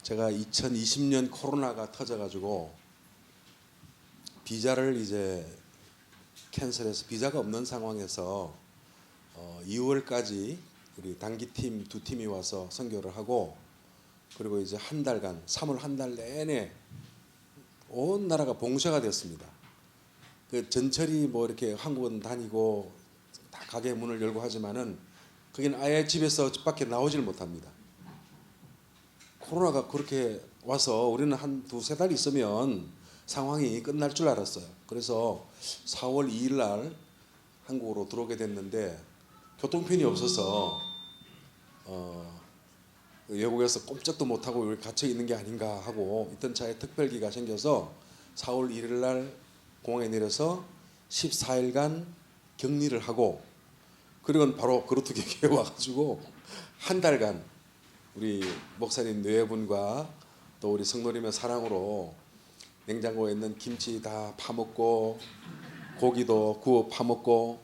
제가 2020년 코로나가 터져가지고 비자를 이제 캔슬해서 비자가 없는 상황에서 2월까지 우리 단기팀 두 팀이 와서 선교를 하고, 그리고 이제 한 달간 3월 한 달 내내 온 나라가 봉쇄가 됐습니다. 그 전철이 뭐 이렇게 한국은 다니고 다 가게 문을 열고 하지만은 거기는 아예 집에서 밖에 나오질 못합니다. 코로나가 그렇게 와서 우리는 한 두세 달 있으면 상황이 끝날 줄 알았어요. 그래서 4월 2일 날 한국으로 들어오게 됐는데 교통편이 없어서 외국에서 꼼짝도 못하고 여기 갇혀 있는 게 아닌가 하고 있던 차에 특별기가 생겨서 4월 1일 날 공항에 내려서 14일간 격리를 하고, 그리고 바로 그루트기 교회 와가지고 한 달간 우리 목사님 네 분과 또 우리 성도님의 사랑으로 냉장고에 있는 김치 다 파먹고 고기도 구워 파먹고,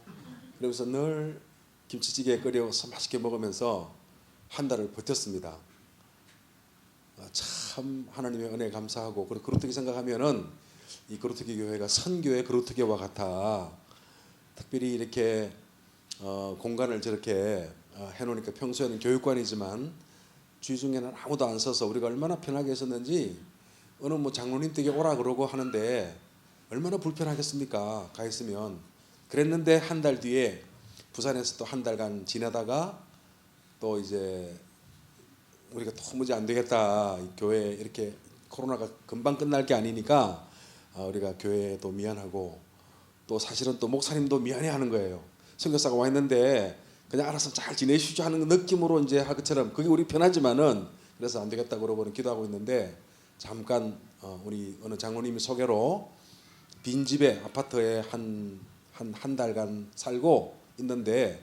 그러면서 늘 김치찌개 끓여서 맛있게 먹으면서 한 달을 버텼습니다. 참 하나님의 은혜 감사하고, 그리고 그루트기 생각하면은 이 그루트기 교회가 선교의 그루트기와 같아. 특별히 이렇게 공간을 저렇게 해놓으니까 평소에는 교육관이지만 주의 중에는 아무도 안 서서 우리가 얼마나 편하게 있었는지, 어느 뭐 장로님 댁에 오라 그러고 하는데 얼마나 불편하겠습니까? 가 있으면. 그랬는데 한 달 뒤에 부산에서 또 한 달간 지내다가 또 이제 우리가 도무지 안 되겠다, 이 교회 이렇게 코로나가 금방 끝날 게 아니니까 우리가 교회도 미안하고, 또 사실은 또 목사님도 미안해하는 거예요. 선교사가 와 있는데 그냥 알아서 잘 지내시죠 하는 느낌으로 이제 할 것처럼 그게 우리 편하지만은, 그래서 안 되겠다 그러고는 기도하고 있는데 잠깐 우리 어느 장로님이 소개로 빈집에 아파트에 한 달간 살고 있는데,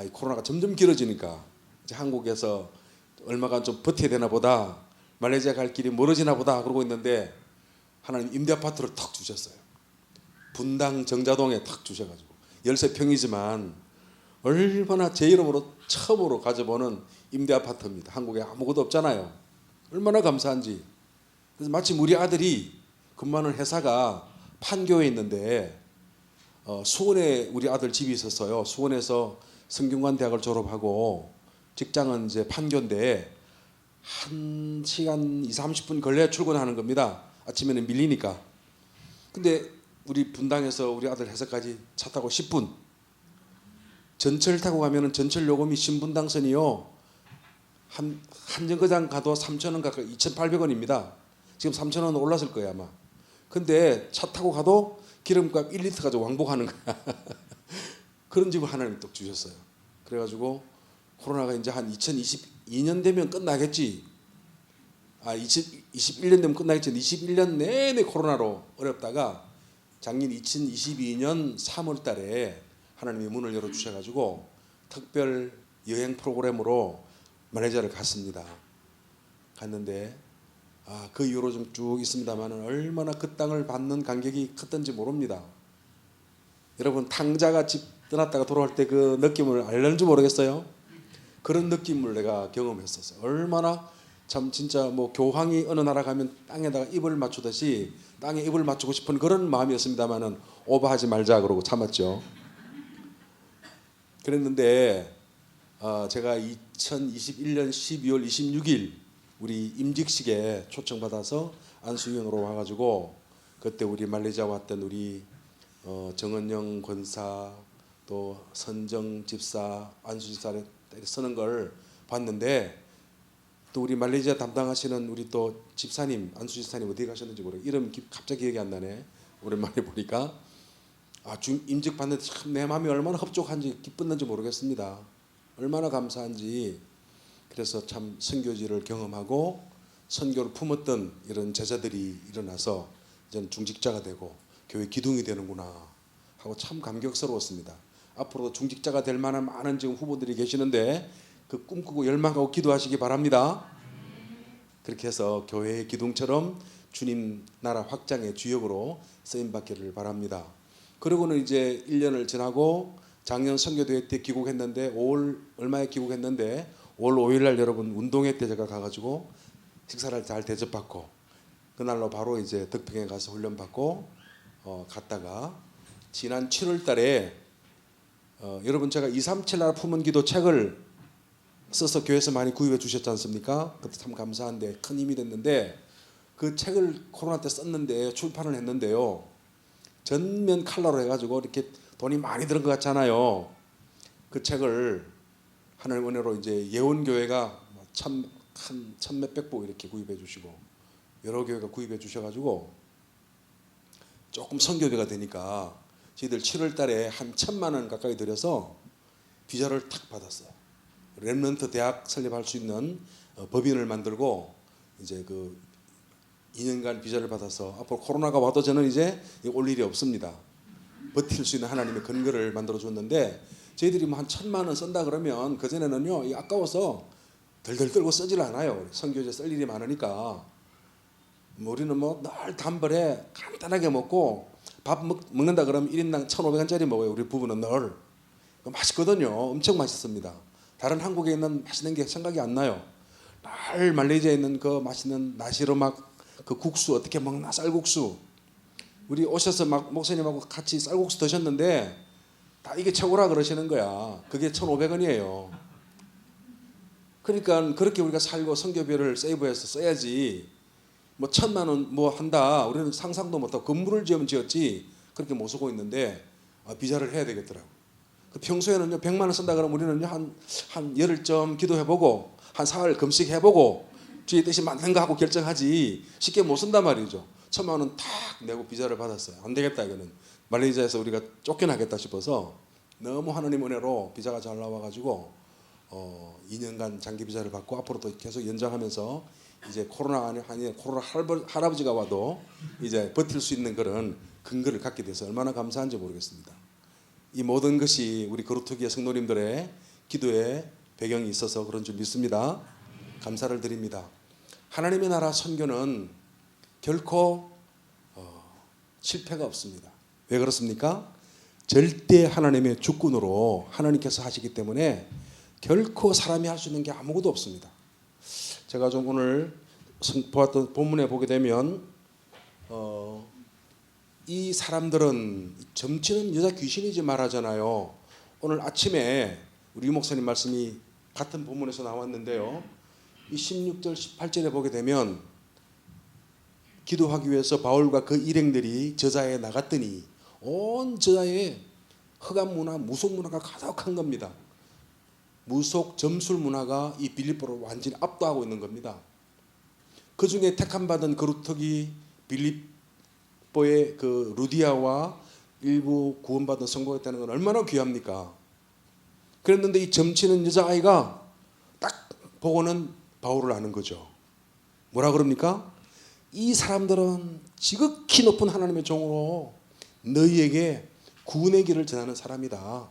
이 코로나가 점점 길어지니까 이제 한국에서 얼마간 좀 버텨야 되나 보다, 말레이시아 갈 길이 멀어지나 보다 그러고 있는데 하나님 임대 아파트를 탁 주셨어요. 분당 정자동에 탁 주셔가지고 13평이지만 얼마나 제 이름으로 처음으로 가져보는 임대 아파트입니다. 한국에 아무것도 없잖아요. 얼마나 감사한지. 그래서 마침 우리 아들이 근무하는 회사가 판교에 있는데 수원에 우리 아들 집이 있었어요. 수원에서 성균관 대학을 졸업하고 직장은 이제 판교인데 1시간 30분 걸려야 출근하는 겁니다. 아침에는 밀리니까. 근데 우리 분당에서 우리 아들 회사까지 차 타고 10분. 전철 타고 가면은 전철 요금이 신분당선이요, 한 정거장 가도 3,000원 가까이 2,800원입니다. 지금 3,000원 올랐을 거예요 아마. 근데 차 타고 가도 기름값 1리터 가지고 왕복하는 거야. 그런 집을 하나님 또 주셨어요. 그래가지고 코로나가 이제 한 2022년 되면 끝나겠지. 2021년 되면 끝나겠지. 21년 내내 코로나로 어렵다가 작년 2022년 3월 달에 하나님이 문을 열어주셔가지고 특별 여행 프로그램으로 말레이시아를 갔습니다. 갔는데 그 이후로 좀 쭉 있습니다만 얼마나 그 땅을 받는 간격이 컸던지 모릅니다. 여러분 탕자가 집 떠났다가 돌아올 때 그 느낌을 알는지 모르겠어요. 그런 느낌을 내가 경험했었어요. 얼마나 참 진짜 뭐 교황이 어느 나라 가면 땅에다가 입을 맞추듯이 땅에 입을 맞추고 싶은 그런 마음이었습니다만은 오버하지 말자 그러고 참았죠. 그랬는데 제가 2021년 12월 26일 우리 임직식에 초청받아서 안수영으로 와가지고 그때 우리 말레이시아 왔던 우리 정은영 권사 또 선정 집사 안수집사를 서는 걸 봤는데, 또 우리 말레이시아 담당하시는 우리 또 집사님 안수집사님 어디 가셨는지 모르겠어요. 이름 갑자기 기억이 안 나네. 오랜만에 보니까 임직 받는데 참 내 마음이 얼마나 흡족한지 기뻤는지 모르겠습니다. 얼마나 감사한지. 그래서 참 선교지를 경험하고 선교를 품었던 이런 제자들이 일어나서 이제는 중직자가 되고 교회 기둥이 되는구나 하고 참 감격스러웠습니다. 앞으로도 중직자가 될 만한 많은 지금 후보들이 계시는데 그 꿈꾸고 열망하고 기도하시기 바랍니다. 그렇게 해서 교회의 기둥처럼 주님 나라 확장의 주역으로 쓰임받기를 바랍니다. 그러고는 이제 1년을 지나고 작년 선교대회 때 귀국했는데 5월 얼마에 귀국했는데 5월 5일 날 여러분 운동회 때 제가 가가지고 식사를 잘 대접받고 그날로 바로 이제 덕평에 가서 훈련 받고 갔다가 지난 7월 달에 여러분 제가 237 나라 품은 기도 책을 써서 교회에서 많이 구입해 주셨지 않습니까? 그때 참 감사한데 큰 힘이 됐는데 그 책을 코로나 때 썼는데 출판을 했는데요. 전면 칼라로 해가지고 이렇게 돈이 많이 들은 것 같잖아요. 그 책을 하나님 은혜로 이제 예원교회가 한 천몇백 부 이렇게 구입해 주시고 여러 교회가 구입해 주셔가지고 조금 선교비가 되니까 저희들 7월 달에 한 1,000만 원 가까이 들여서 비자를 탁 받았어요. 렘넌트 대학 설립할 수 있는 법인을 만들고 이제 그 2년간 비자를 받아서 앞으로 코로나가 와도 저는 이제 올 일이 없습니다. 버틸 수 있는 하나님의 근거를 만들어 줬는데 저희들이 뭐 한 1,000만 원 쓴다 그러면 그 전에는요 아까워서 덜덜 떨고 쓰질 않아요. 선교제 쓸 일이 많으니까 우리는 뭐 늘 단벌에 간단하게 먹고 밥 먹는다 그러면 1인당 1,500원짜리 먹어요. 우리 부부는 늘 맛있거든요. 엄청 맛있습니다. 다른 한국에 있는 맛있는 게 생각이 안 나요. 늘 말레이시아에 있는 그 맛있는 나시르막 그 국수 어떻게 먹나 쌀국수 우리 오셔서 막 목사님하고 같이 쌀국수 드셨는데 다 이게 최고라 그러시는 거야. 그게 1,500원이에요. 그러니까 그렇게 우리가 살고 선교비를 세이브해서 써야지 뭐 1,000만 원 뭐 한다 우리는 상상도 못하고 건물을 지으면 지었지 그렇게 못 쓰고 있는데 비자를 해야 되겠더라고. 평소에는요 100만 원 쓴다 그러면 우리는요 한 열흘쯤 기도해보고 한 사흘 금식해보고 주의 뜻이 맞는가 하고 결정하지 쉽게 못 쓴단 말이죠. 1,000만 원 탁 내고 비자를 받았어요. 안 되겠다 이거는 말레이시아에서 우리가 쫓겨나겠다 싶어서 너무 하나님 은혜로 비자가 잘 나와가지고 2년간 장기 비자를 받고 앞으로도 계속 연장하면서 이제 코로나 아니 코로나 할아버지가 와도 이제 버틸 수 있는 그런 근거를 갖게 돼서 얼마나 감사한지 모르겠습니다. 이 모든 것이 우리 거루터기의 성도님들의 기도에 배경이 있어서 그런 줄 믿습니다. 감사를 드립니다. 하나님의 나라 선교는 결코 실패가 없습니다. 왜 그렇습니까? 절대 하나님의 주권으로 하나님께서 하시기 때문에 결코 사람이 할 수 있는 게 아무것도 없습니다. 제가 좀 오늘 보았던 본문에 보게 되면 이 사람들은 점치는 여자 귀신이지 말하잖아요. 오늘 아침에 우리 유 목사님 말씀이 같은 본문에서 나왔는데요. 이 16절 18절에 보게 되면 기도하기 위해서 바울과 그 일행들이 저자에 나갔더니 온 저자에 흑암 문화, 무속 문화가 가득한 겁니다. 무속 점술 문화가 이 빌립보를 완전히 압도하고 있는 겁니다. 그 중에 택함 받은 거루터기 빌립보의 그 루디아와 일부 구원받은 성도가 있다는 건 얼마나 귀합니까? 그랬는데 이 점치는 여자아이가 딱 보고는 바울을 아는 거죠. 뭐라 그럽니까? 이 사람들은 지극히 높은 하나님의 종으로 너희에게 구원의 길을 전하는 사람이다.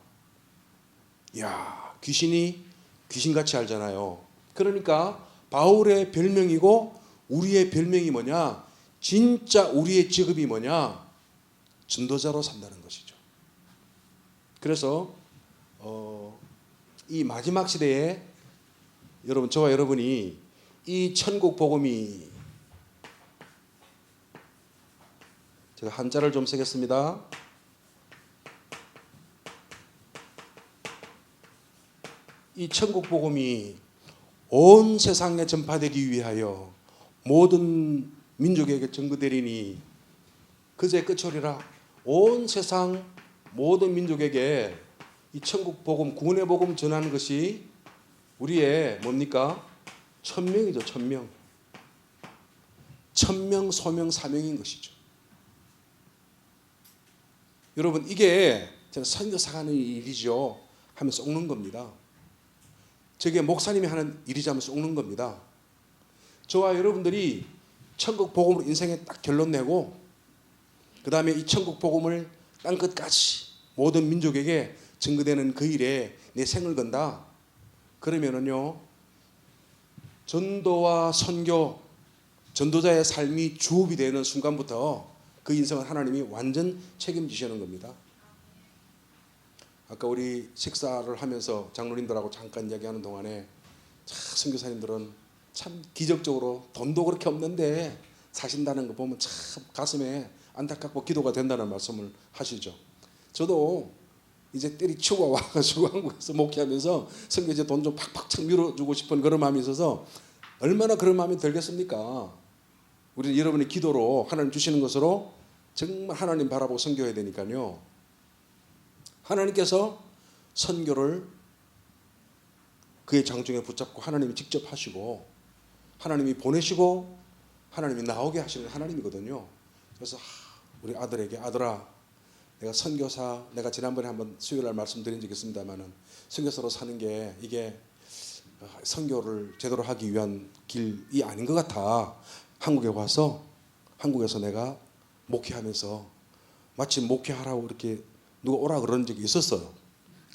이야, 귀신이 귀신같이 알잖아요. 그러니까 바울의 별명이고 우리의 별명이 뭐냐? 진짜 우리의 직업이 뭐냐? 전도자로 산다는 것이죠. 그래서 이 마지막 시대에 여러분, 저와 여러분이 이 천국 복음이, 제가 한자를 좀 쓰겠습니다. 이 천국 복음이 온 세상에 전파되기 위하여 모든 민족에게 전거되리니 그제 끝이리라. 온 세상 모든 민족에게 이 천국 복음, 구원의 복음 전하는 것이 우리의 뭡니까? 천명이죠. 천명. 천명, 소명, 사명인 것이죠. 여러분, 이게 제가 선교사가 하는 일이죠 하면 쏙는 겁니다. 저게 목사님이 하는 일이지 하면 쏙는 겁니다. 저와 여러분들이 천국 복음으로 인생에 딱 결론 내고 그 다음에 이 천국 복음을 땅끝까지 모든 민족에게 증거되는 그 일에 내 생을 건다. 그러면은요, 전도와 선교, 전도자의 삶이 주업이 되는 순간부터 그 인생을 하나님이 완전 책임지시는 겁니다. 아까 우리 식사를 하면서 장로님들하고 잠깐 이야기하는 동안에 참 선교사님들은 참 기적적으로 돈도 그렇게 없는데 사신다는 거 보면 참 가슴에 안타깝고 기도가 된다는 말씀을 하시죠. 저도 이제 때리치고 와가지고 한국에서 목회하면서 선교제 돈 좀 팍팍 밀어주고 싶은 그런 마음이 있어서 얼마나 그런 마음이 들겠습니까? 우리는 여러분의 기도로 하나님 주시는 것으로 정말 하나님 바라보고 선교해야 되니까요. 하나님께서 선교를 그의 장중에 붙잡고 하나님이 직접 하시고 하나님이 보내시고 하나님이 나오게 하시는 하나님이거든요. 그래서 우리 아들에게 아들아 내가 선교사 내가 지난번에 한번 수요일날 말씀드린 적이 있습니다만은 선교사로 사는 게 이게 선교를 제대로 하기 위한 길이 아닌 것 같아. 한국에 와서 한국에서 내가 목회하면서 마침 목회하라고 이렇게 누가 오라 그런 적이 있었어요.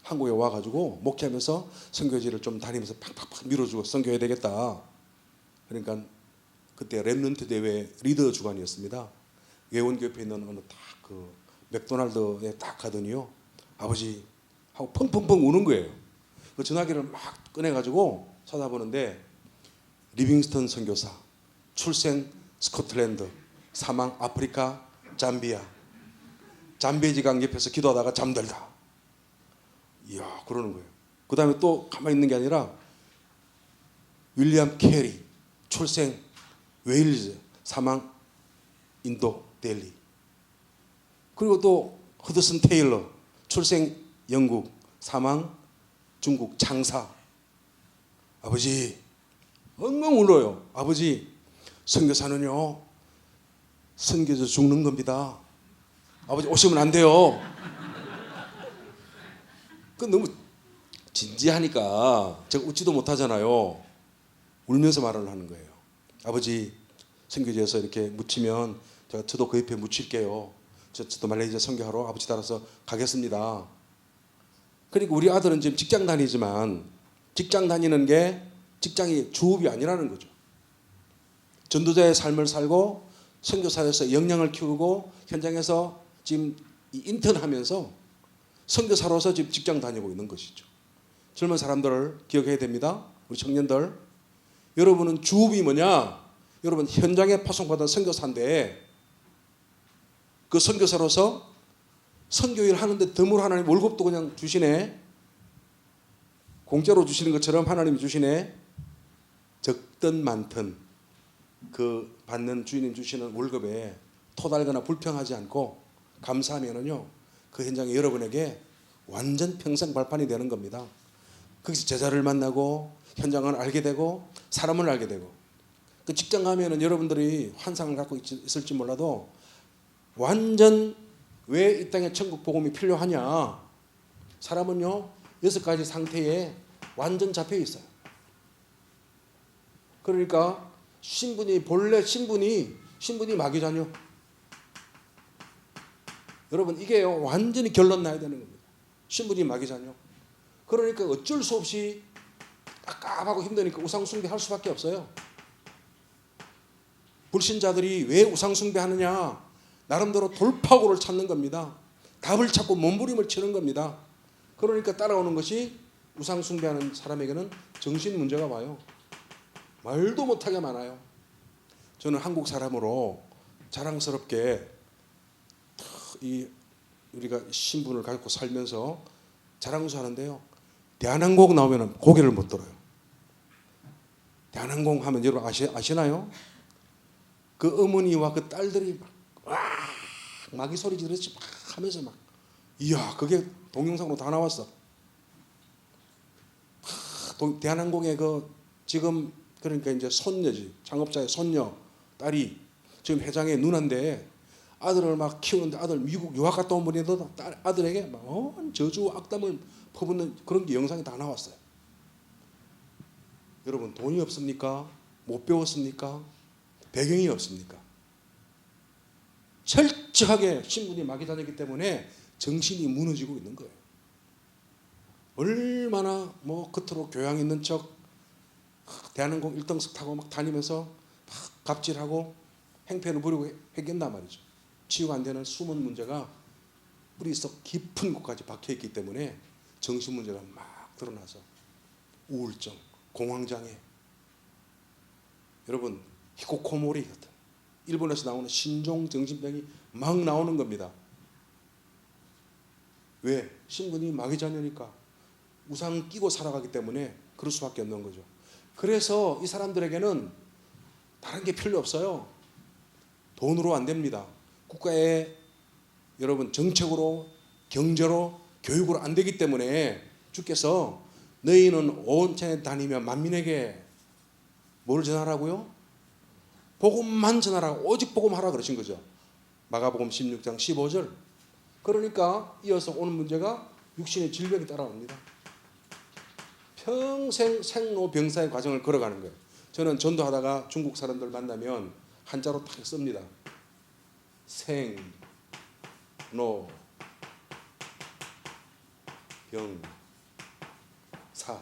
한국에 와가지고 목회하면서 선교지를 좀 다니면서 팍팍팍 밀어주고 선교해야 되겠다. 그러니까 그때 랩런트 대회 리더 주관이었습니다. 예원교회에 있는 어느 딱 그 맥도날드에 딱 가더니요. 아버지 하고 펑펑펑 우는 거예요. 그 전화기를 막 꺼내가지고 찾아보는데 리빙스턴 선교사 출생 스코틀랜드 사망 아프리카 잠비아 잠베지강 옆에서 기도하다가 잠들다. 이야 그러는 거예요. 그 다음에 또 가만히 있는 게 아니라 윌리엄 캐리 출생 웨일즈 사망 인도 델리. 그리고 또 허드슨 테일러 출생 영국 사망 중국 창사. 아버지 엉엉 울어요. 아버지 선교사는요 선교에서 죽는 겁니다. 아버지 오시면 안 돼요. 그 너무 진지하니까 제가 웃지도 못하잖아요. 울면서 말을 하는 거예요. 아버지 선교지에서 이렇게 묻히면 저도 그 옆에 묻힐게요. 저도 말레이시아 선교하러 아버지 따라서 가겠습니다. 그리고 우리 아들은 지금 직장 다니지만 직장 다니는 게 직장이 주업이 아니라는 거죠. 전도자의 삶을 살고 선교사에서 역량을 키우고 현장에서 지금 인턴하면서 선교사로서 지금 직장 다니고 있는 것이죠. 젊은 사람들을 기억해야 됩니다. 우리 청년들 여러분은 주업이 뭐냐? 여러분 현장에 파송받은 선교사인데 그 선교사로서 선교일 하는데 덤으로 하나님 월급도 그냥 주시네. 공짜로 주시는 것처럼 하나님이 주시네. 적든 많든 그 받는 주인님 주시는 월급에 토달거나 불평하지 않고 감사하면은요 그 현장에 여러분에게 완전 평생 발판이 되는 겁니다. 거기서 제자를 만나고 현장을 알게 되고 사람을 알게 되고 그 직장 가면은 여러분들이 환상을 갖고 있을지 몰라도 완전 왜 이 땅에 천국 복음이 필요하냐? 사람은요 6가지 상태에 완전 잡혀 있어요. 그러니까 본래 신분이 마귀자녀. 여러분 이게요 완전히 결론 나야 되는 겁니다. 신분이 마귀자녀. 그러니까 어쩔 수 없이 깝깝하고 힘드니까 우상숭배 할 수밖에 없어요. 불신자들이 왜 우상숭배하느냐? 나름대로 돌파구를 찾는 겁니다. 답을 찾고 몸부림을 치는 겁니다. 그러니까 따라오는 것이 우상숭배하는 사람에게는 정신 문제가 와요. 말도 못하게 많아요. 저는 한국 사람으로 자랑스럽게 우리가 신분을 갖고 살면서 자랑스러워하는데요. 대한항공 나오면 고개를 못 들어요. 대한항공 하면 여러분 아시나요? 그 어머니와 그 딸들이 막 마귀 소리 지르지 막 하면서 막 이야 그게 동영상으로 다 나왔어. 대한항공의 그 지금 그러니까 이제 손녀지 창업자의 손녀 딸이 지금 회장의 누나인데 아들을 막 키우는데 아들 미국 유학 갔다 온 분인데도 아들에게 막 저주와 악담을 퍼붓는 그런 게 영상이 다 나왔어요. 여러분 돈이 없습니까? 못 배웠습니까? 배경이 없습니까? 철저하게 신분이 마귀자녀이기 때문에 정신이 무너지고 있는 거예요. 얼마나 뭐 겉으로 교양 있는 척 대한항공 1등석 타고 막 다니면서 막 갑질하고 행패를 부리고 했겠단 말이죠. 치유가 안 되는 숨은 문제가 뿌리속 깊은 곳까지 박혀있기 때문에 정신 문제가 막 드러나서 우울증, 공황장애 여러분 히코코모리 같은 일본에서 나오는 신종 정신병이 막 나오는 겁니다. 왜? 신분이 마귀자녀니까 우상 끼고 살아가기 때문에 그럴 수밖에 없는 거죠. 그래서 이 사람들에게는 다른 게 필요 없어요. 돈으로 안 됩니다. 국가의 여러분 정책으로, 경제로, 교육으로 안 되기 때문에 주께서 너희는 온 천에 다니며 만민에게 뭘 전하라고요? 복음만 전하라고, 오직 복음하라 그러신 거죠. 마가복음 16장 15절. 그러니까 이어서 오는 문제가 육신의 질병이 따라옵니다. 평생 생로병사의 과정을 걸어가는 거예요. 저는 전도하다가 중국 사람들 만나면 한자로 딱 씁니다. 생, 노, 병, 사.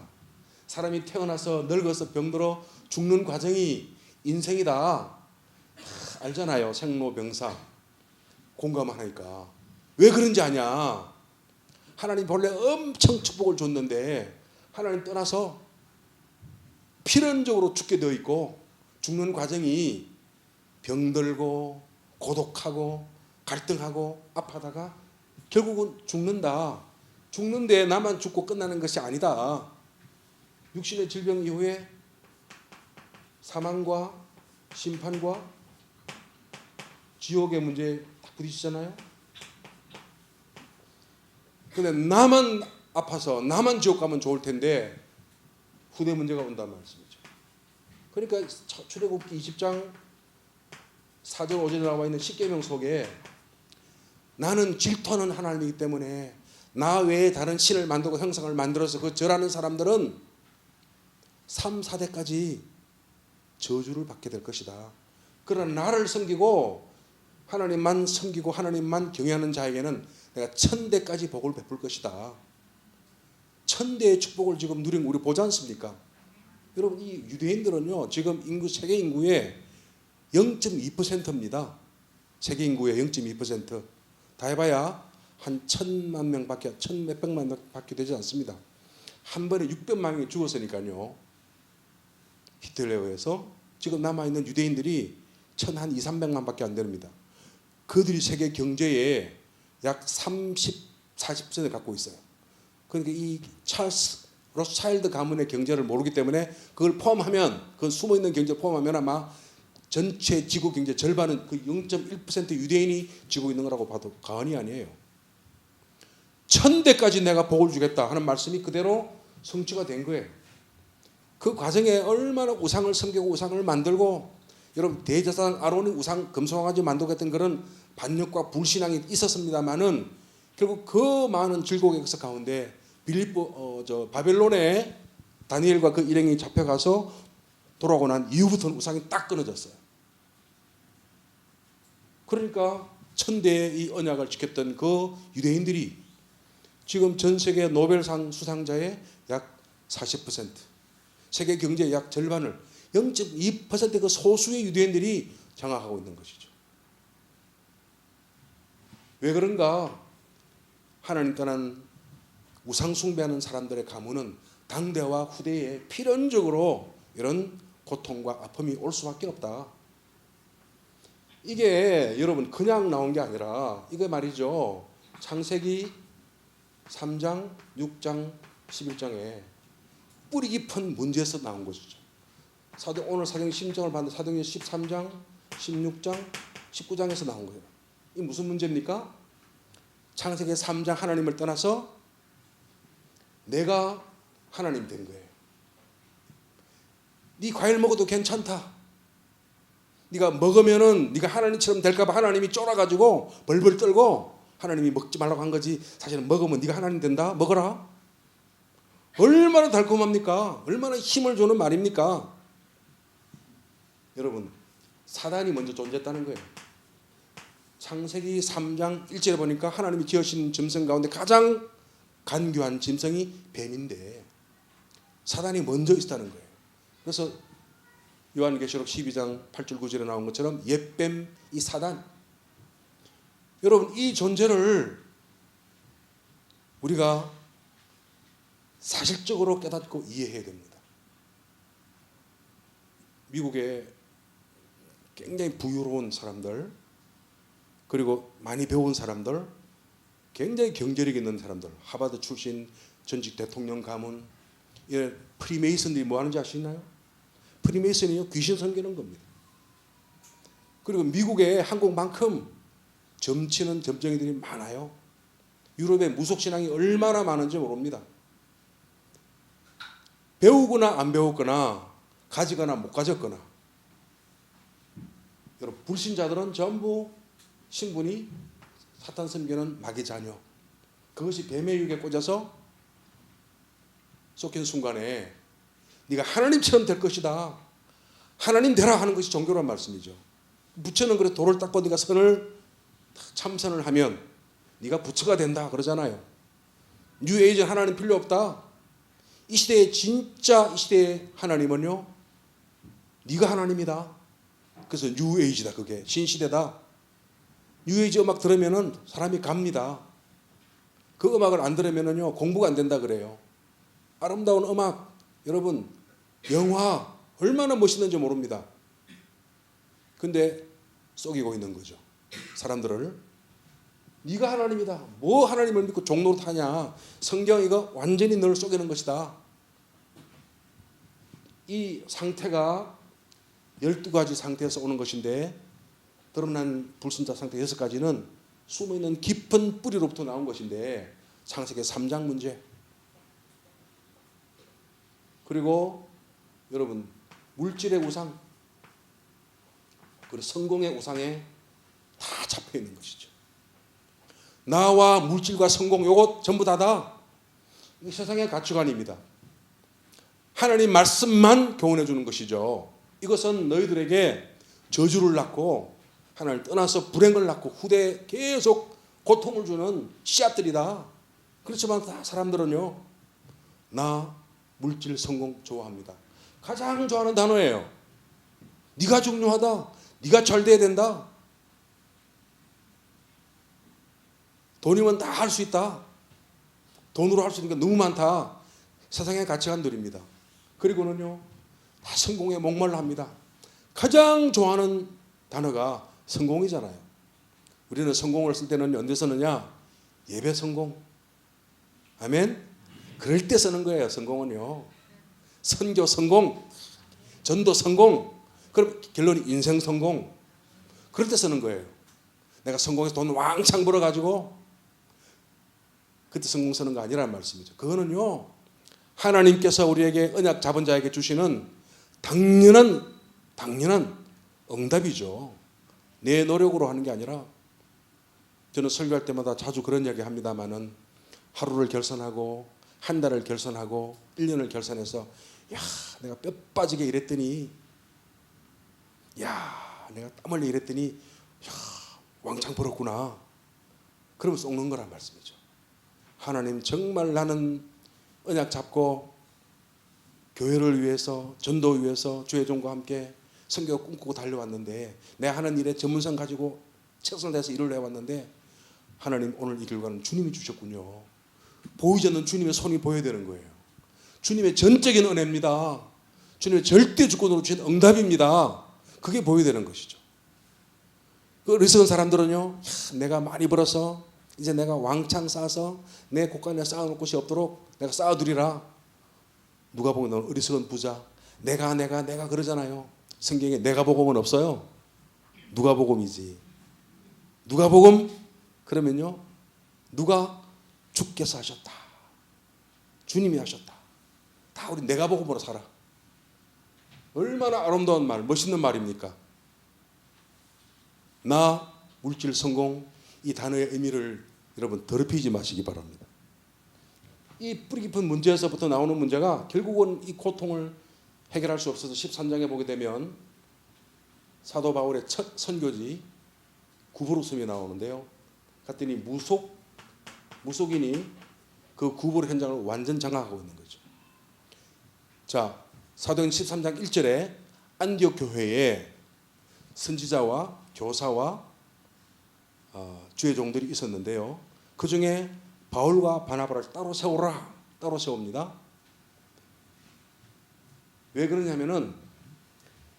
사람이 태어나서 늙어서 병들어 죽는 과정이 인생이다. 알잖아요. 생로병사. 공감하니까. 왜 그런지 아냐? 하나님 본래 엄청 축복을 줬는데 하나님 떠나서 필연적으로 죽게 되어 있고 죽는 과정이 병들고 고독하고 갈등하고 아파다가 결국은 죽는다. 죽는데 나만 죽고 끝나는 것이 아니다. 육신의 질병 이후에 사망과 심판과 지옥의 문제에 부딪히잖아요. 근데 나만 아파서 나만 지옥 가면 좋을 텐데 후대 문제가 온다는 말씀이죠. 그러니까 출애굽기 20장 4절 5절에 나와 있는 십계명 속에 나는 질투하는 하나님이기 때문에 나 외에 다른 신을 만들고 형상을 만들어서 그 절하는 사람들은 3, 4대까지 저주를 받게 될 것이다. 그러나 나를 섬기고 하나님만 섬기고 하나님만 경외하는 자에게는 내가 1000대까지 복을 베풀 것이다. 1000대의 축복을 지금 누린 우리 보지 않습니까? 여러분 이 유대인들은요 지금 인구 세계 인구의 0.2%입니다. 세계 인구의 0.2%. 다 해봐야 한 1000만 명밖에 1000몇백만 명밖에 되지 않습니다. 한 번에 600만 명이 죽었으니까요. 히틀러에 의해서 지금 남아있는 유대인들이 1000한 2, 300만밖에 안 됩니다. 그들이 세계 경제의 약 30, 40%를 갖고 있어요. 그러니까 이 찰스 로스차일드 가문의 경제를 모르기 때문에 그걸 포함하면 그 숨어있는 경제를 포함하면 아마 전체 지구 경제 절반은 그 0.1% 유대인이 쥐고 있는 거라고 봐도 과언이 아니에요. 1000대까지 내가 복을 주겠다 하는 말씀이 그대로 성취가 된 거예요. 그 과정에 얼마나 우상을 섬기고 우상을 만들고 여러분 대제사장 아론이 우상 금송아지 만들고 했던 그런 반역과 불신앙이 있었습니다만은 결국 그 많은 질곡의 가운데 바벨론에 다니엘과 그 일행이 잡혀가서 돌아오고 난 이후부터는 우상이 딱 끊어졌어요. 그러니까 1000대의 이 언약을 지켰던 그 유대인들이 지금 전 세계 노벨상 수상자의 약 40%, 세계 경제의 약 절반을 0.2%의 그 소수의 유대인들이 장악하고 있는 것이죠. 왜 그런가? 하나님 떠난 우상 숭배하는 사람들의 가문은 당대와 후대에 필연적으로 이런 고통과 아픔이 올 수밖에 없다. 이게 여러분 그냥 나온 게 아니라 이게 말이죠. 창세기 3장, 6장, 11장에 뿌리 깊은 문제에서 나온 것이죠. 오늘 사도행 심정을 봤는데 사도행 13장, 16장, 19장에서 나온 거예요. 이 무슨 문제입니까? 창세기 3장 하나님을 떠나서 내가 하나님 된 거예요. 네 과일 먹어도 괜찮다. 네가 먹으면은 네가 하나님처럼 될까 봐 하나님이 쫄아가지고 벌벌 떨고 하나님이 먹지 말라고 한 거지. 사실은 먹으면 네가 하나님 된다. 먹어라. 얼마나 달콤합니까? 얼마나 힘을 주는 말입니까? 여러분 사단이 먼저 존재했다는 거예요. 창세기 3장 1절에 보니까 하나님이 지으신 짐승 가운데 가장 간교한 짐승이 뱀인데 사단이 먼저 있었다는 거예요. 그래서 요한계시록 12장 8절 9절에 나온 것처럼 옛뱀 이 사단. 여러분 이 존재를 우리가 사실적으로 깨닫고 이해해야 됩니다. 미국의 굉장히 부유로운 사람들, 그리고 많이 배운 사람들, 굉장히 경제력 있는 사람들, 하버드 출신, 전직 대통령 가문, 이런 프리메이슨들이 뭐 하는지 아시나요? 프리메이슨이요, 귀신 섬기는 겁니다. 그리고 미국에 한국만큼 점치는 점쟁이들이 많아요. 유럽의 무속신앙이 얼마나 많은지 모릅니다. 배우거나 안 배웠거나 가지거나 못 가졌거나, 여러분 불신자들은 전부 신분이 사탄 섬기는 마귀 자녀, 그것이 뱀의 유혹에 꽂아서 쫓긴 순간에 네가 하나님처럼 될 것이다, 하나님 되라 하는 것이 종교란 말씀이죠. 부처는 그래 돌을 닦고 네가 선을 참선을 하면 네가 부처가 된다 그러잖아요. 뉴에이지 하나님 필요 없다. 이 시대의 진짜 이 시대의 하나님은요, 네가 하나님이다. 그래서 뉴에이지다. 그게 신시대다. 뉴에이지 음악 들으면은 사람이 갑니다. 그 음악을 안 들으면은요 공부가 안 된다 그래요. 아름다운 음악, 여러분 영화 얼마나 멋있는지 모릅니다. 근데 속이고 있는 거죠. 사람들을. 네가 하나님이다. 뭐 하나님을 믿고 종노릇 하냐. 성경 이거 완전히 너를 속이는 것이다. 이 상태가 12가지 상태에서 오는 것인데, 드러난 불순자 상태 6가지는 숨어있는 깊은 뿌리로부터 나온 것인데, 창세기 3장 문제, 그리고 여러분 물질의 우상, 그리고 성공의 우상에 다 잡혀 있는 것이죠. 나와 물질과 성공, 요것 전부 다다 이 세상의 가치관입니다. 하나님 말씀만 교훈해 주는 것이죠. 이것은 너희들에게 저주를 낳고 하나님을 떠나서 불행을 낳고 후대에 계속 고통을 주는 씨앗들이다. 그렇지만 다 사람들은요, 나 물질 성공 좋아합니다. 가장 좋아하는 단어예요. 네가 중요하다. 네가 잘 돼야 된다. 돈이면 다 할 수 있다. 돈으로 할 수 있는 게 너무 많다. 세상의 가치관들입니다. 그리고는요, 다 성공에 목말라 합니다. 가장 좋아하는 단어가 성공이잖아요. 우리는 성공을 쓸 때는 언제 쓰느냐? 예배 성공. 아멘? 그럴 때 쓰는 거예요, 성공은요. 선교 성공, 전도 성공, 그럼 결론이 인생 성공. 그럴 때 쓰는 거예요. 내가 성공해서 돈 왕창 벌어가지고 그때 성공 쓰는 거 아니라는 말씀이죠. 그거는요, 하나님께서 우리에게 언약 잡은 자에게 주시는 당연한 응답이죠. 내 노력으로 하는 게 아니라, 저는 설교할 때마다 자주 그런 이야기 합니다만은, 하루를 결산하고 한 달을 결산하고 1년을 결산해서, 야, 내가 뼈 빠지게 일했더니, 야, 내가 땀 흘려 일했더니, 야, 왕창 벌었구나. 그러면 썩는 거란 말씀이죠. 하나님 정말 나는 언약 잡고 교회를 위해서, 전도 위해서 주의 종과 함께 선교 꿈꾸고 달려왔는데, 내가 하는 일에 전문성 가지고 최선을 다해서 일을 해왔는데, 하나님 오늘 이 결과는 주님이 주셨군요. 보이지 않는 주님의 손이 보여야 되는 거예요. 주님의 전적인 은혜입니다. 주님의 절대 주권으로 주신 응답입니다. 그게 보여야 되는 것이죠. 그 어리석은 사람들은요, 내가 많이 벌어서 이제 내가 왕창 쌓아서 내 곳간에 쌓아놓을 곳이 없도록 내가 쌓아두리라. 누가 보면 너는 어리석은 부자, 내가 그러잖아요. 성경에 내가 복음은 없어요. 누가 복음이지. 누가 복음? 그러면요, 누가? 주께서 하셨다. 주님이 하셨다. 다 우리 내가 복음으로 살아. 얼마나 아름다운 말, 멋있는 말입니까? 나, 물질, 성공, 이 단어의 의미를 여러분 더럽히지 마시기 바랍니다. 이 뿌리 깊은 문제에서부터 나오는 문제가 결국은 이 고통을 해결할 수 없어서 13장에 보게 되면 사도 바울의 첫 선교지 구부로섬이 나오는데요. 갔더니 무속인이 그 구부로 현장을 완전 장악하고 있는 거죠. 자, 사도행 13장 1절에 안디옥 교회에 선지자와 교사와 주의 종들이 있었는데요. 그 중에 바울과 바나바를 따로 세우라, 따로 세웁니다. 왜 그러냐면은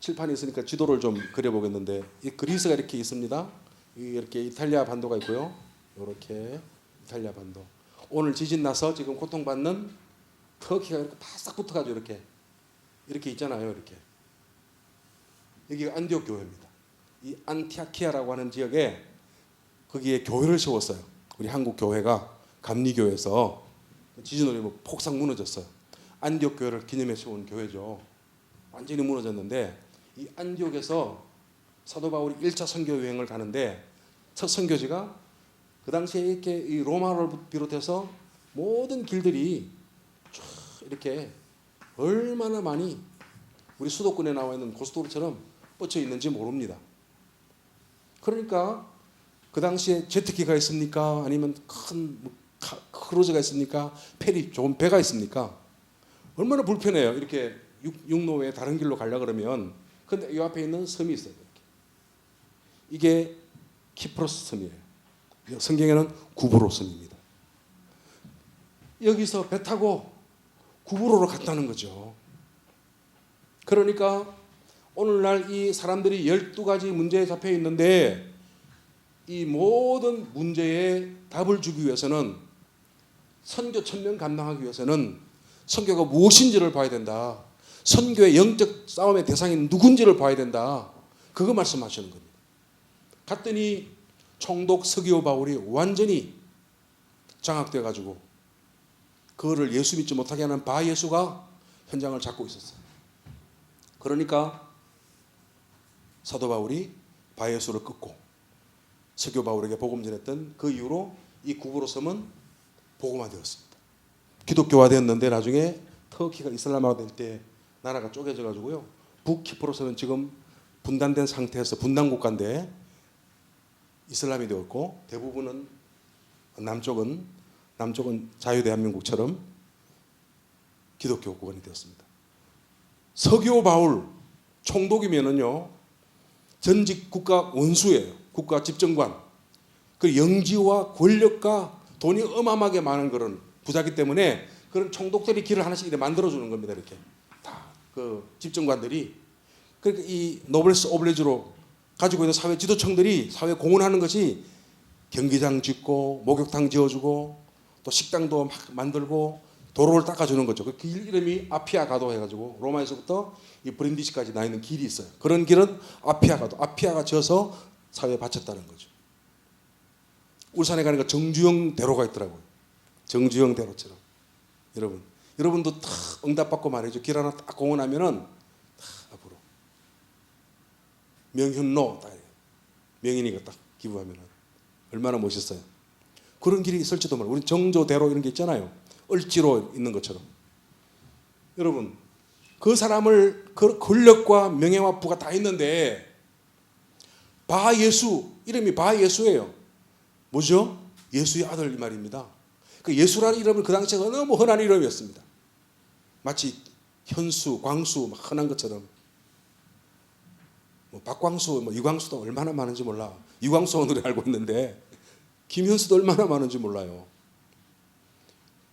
칠판이 있으니까 지도를 좀 그려보겠는데 이 그리스가 이렇게 있습니다. 이렇게 이탈리아 반도가 있고요. 이렇게 이탈리아 반도. 오늘 지진 나서 지금 고통받는 터키가 이렇게 바싹 붙어가지고 이렇게 있잖아요. 이렇게 여기가 안디옥 교회입니다. 이 안티아키아라고 하는 지역에 거기에 교회를 세웠어요. 우리 한국 교회가 감리교회에서 지진으로 뭐 폭삭 무너졌어요. 안디옥 교회를 기념해 세운 교회죠. 완전히 무너졌는데 이 안디옥에서 사도 바울이 1차 선교 여행을 가는데 첫 선교지가 그 당시에 이렇게 이 로마를 비롯해서 모든 길들이 쫙 이렇게 얼마나 많이 우리 수도권에 나와 있는 고속도로처럼 뻗쳐 있는지 모릅니다. 그러니까 그 당시에 제트기가 있습니까? 아니면 큰 크루즈가 있습니까? 페리 좋은 배가 있습니까? 얼마나 불편해요. 이렇게 육로에 다른 길로 가려 그러면. 근데 이 앞에 있는 섬이 있어요. 이게 키프로스 섬이에요. 성경에는 구브로 섬입니다. 여기서 배 타고 구브로로 갔다는 거죠. 그러니까 오늘날 이 사람들이 12가지 문제에 잡혀 있는데 이 모든 문제에 답을 주기 위해서는 선교 1000명 감당하기 위해서는 선교가 무엇인지를 봐야 된다. 선교의 영적 싸움의 대상이 누군지를 봐야 된다. 그거 말씀하시는 겁니다. 갔더니 총독 서기오 바울이 완전히 장악되어 가지고 그거를 예수 믿지 못하게 하는 바예수가 현장을 잡고 있었어요. 그러니까 사도 바울이 바예수를 끊고 서기오 바울에게 복음 전했던 그 이후로 이 구브로 섬은 복음화되었습니다. 기독교화되었는데 나중에 터키가 이슬람화가 될 때 나라가 쪼개져 가지고요. 북키프로스는 지금 분단된 상태에서 분단 국가인데 이슬람이 되었고 대부분은 남쪽은 자유대한민국처럼 기독교 국가가 되었습니다. 서기오 바울 총독이면은요 전직 국가 원수예요. 국가 집정관. 그 영지와 권력과 돈이 어마어마하게 많은 그런 부자기 때문에 그런 총독들이 길을 하나씩 이렇게 만들어주는 겁니다. 이렇게 다 그 집정관들이. 그러니까 이 노블레스 오블레주로 가지고 있는 사회 지도층들이 사회 공헌하는 것이 경기장 짓고 목욕탕 지어주고 또 식당도 막 만들고 도로를 닦아주는 거죠. 그 길 이름이 아피아 가도 해가지고 로마에서부터 이 브린디시까지 나 있는 길이 있어요. 그런 길은 아피아 가도. 아피아가 지어서 사회에 바쳤다는 거죠. 울산에 가니까 정주영 대로가 있더라고요. 정주영 대로처럼. 여러분도 딱 응답받고 말이죠. 길 하나 딱 공헌하면은 딱 앞으로 명현로 딱 명인이가 딱 기부하면은 얼마나 멋있어요. 그런 길이 있을지도 몰라요. 우리 정조대로 이런 게 있잖아요. 을지로 있는 것처럼. 여러분 그 사람을 그 권력과 명예와 부가 다 있는데 바예수 이름이 바예수예요. 뭐죠? 예수의 아들 이 말입니다. 그 예수라는 이름은 그 당시에 너무 흔한 이름이었습니다. 마치 현수, 광수 막 흔한 것처럼. 뭐 박광수, 유광수도 얼마나 많은지 몰라. 유광수 노래 알고 있는데 김현수도 얼마나 많은지 몰라요.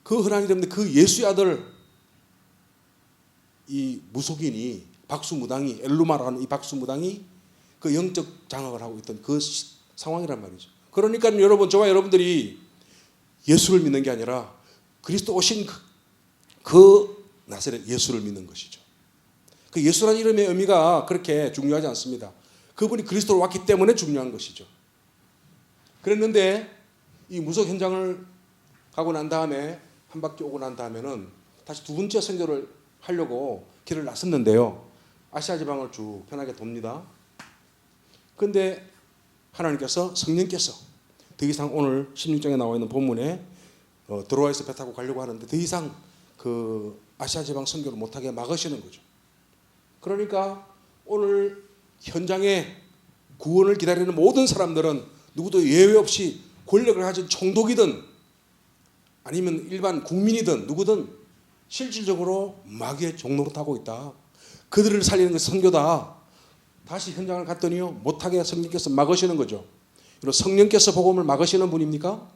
그 흔한 이름인데 그 예수의 아들 이 무속인이 박수무당이 엘루마라는 이 박수무당이 그 영적 장악을 하고 있던 그 상황이란 말이죠. 그러니까 여러분 저와 여러분들이 예수를 믿는 게 아니라 그리스도 오신 그 나사렛 예수를 믿는 것이죠. 그 예수라는 이름의 의미가 그렇게 중요하지 않습니다. 그분이 그리스도로 왔기 때문에 중요한 것이죠. 그랬는데 이 무속 현장을 가고 난 다음에 한 바퀴 오고 난 다음에는 다시 두 번째 선교를 하려고 길을 나섰는데요. 아시아 지방을 쭉 편하게 돕니다. 그런데 하나님께서 성령께서 더 이상 오늘 16장에 나와 있는 본문에 드로아에서 배 타고 가려고 하는데 더 이상 그 아시아 지방 선교를 못하게 막으시는 거죠. 그러니까 오늘 현장에 구원을 기다리는 모든 사람들은 누구도 예외 없이 권력을 가진 총독이든 아니면 일반 국민이든 누구든 실질적으로 마귀의 종로로 타고 있다. 그들을 살리는 것이 선교다. 다시 현장을 갔더니요 못하게 성령께서 막으시는 거죠. 그리고 성령께서 복음을 막으시는 분입니까?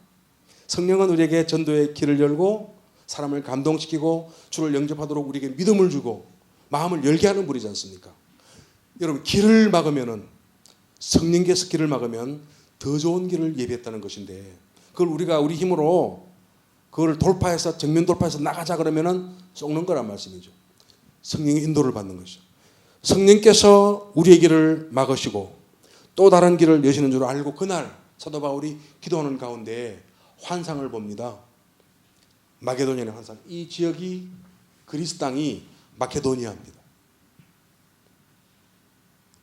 성령은 우리에게 전도의 길을 열고 사람을 감동시키고 주를 영접하도록 우리에게 믿음을 주고 마음을 열게 하는 분이지 않습니까? 여러분 길을 막으면은 성령께서 길을 막으면 더 좋은 길을 예비했다는 것인데 그걸 우리가 우리 힘으로 그걸 돌파해서 정면 돌파해서 나가자 그러면은 썩는 거란 말씀이죠. 성령의 인도를 받는 것이죠. 성령께서 우리의 길을 막으시고 또 다른 길을 여시는 줄 알고 그날 사도 바울이 기도하는 가운데 환상을 봅니다. 마게도니아의 환상. 이 지역이 그리스 땅이 마케도니아입니다.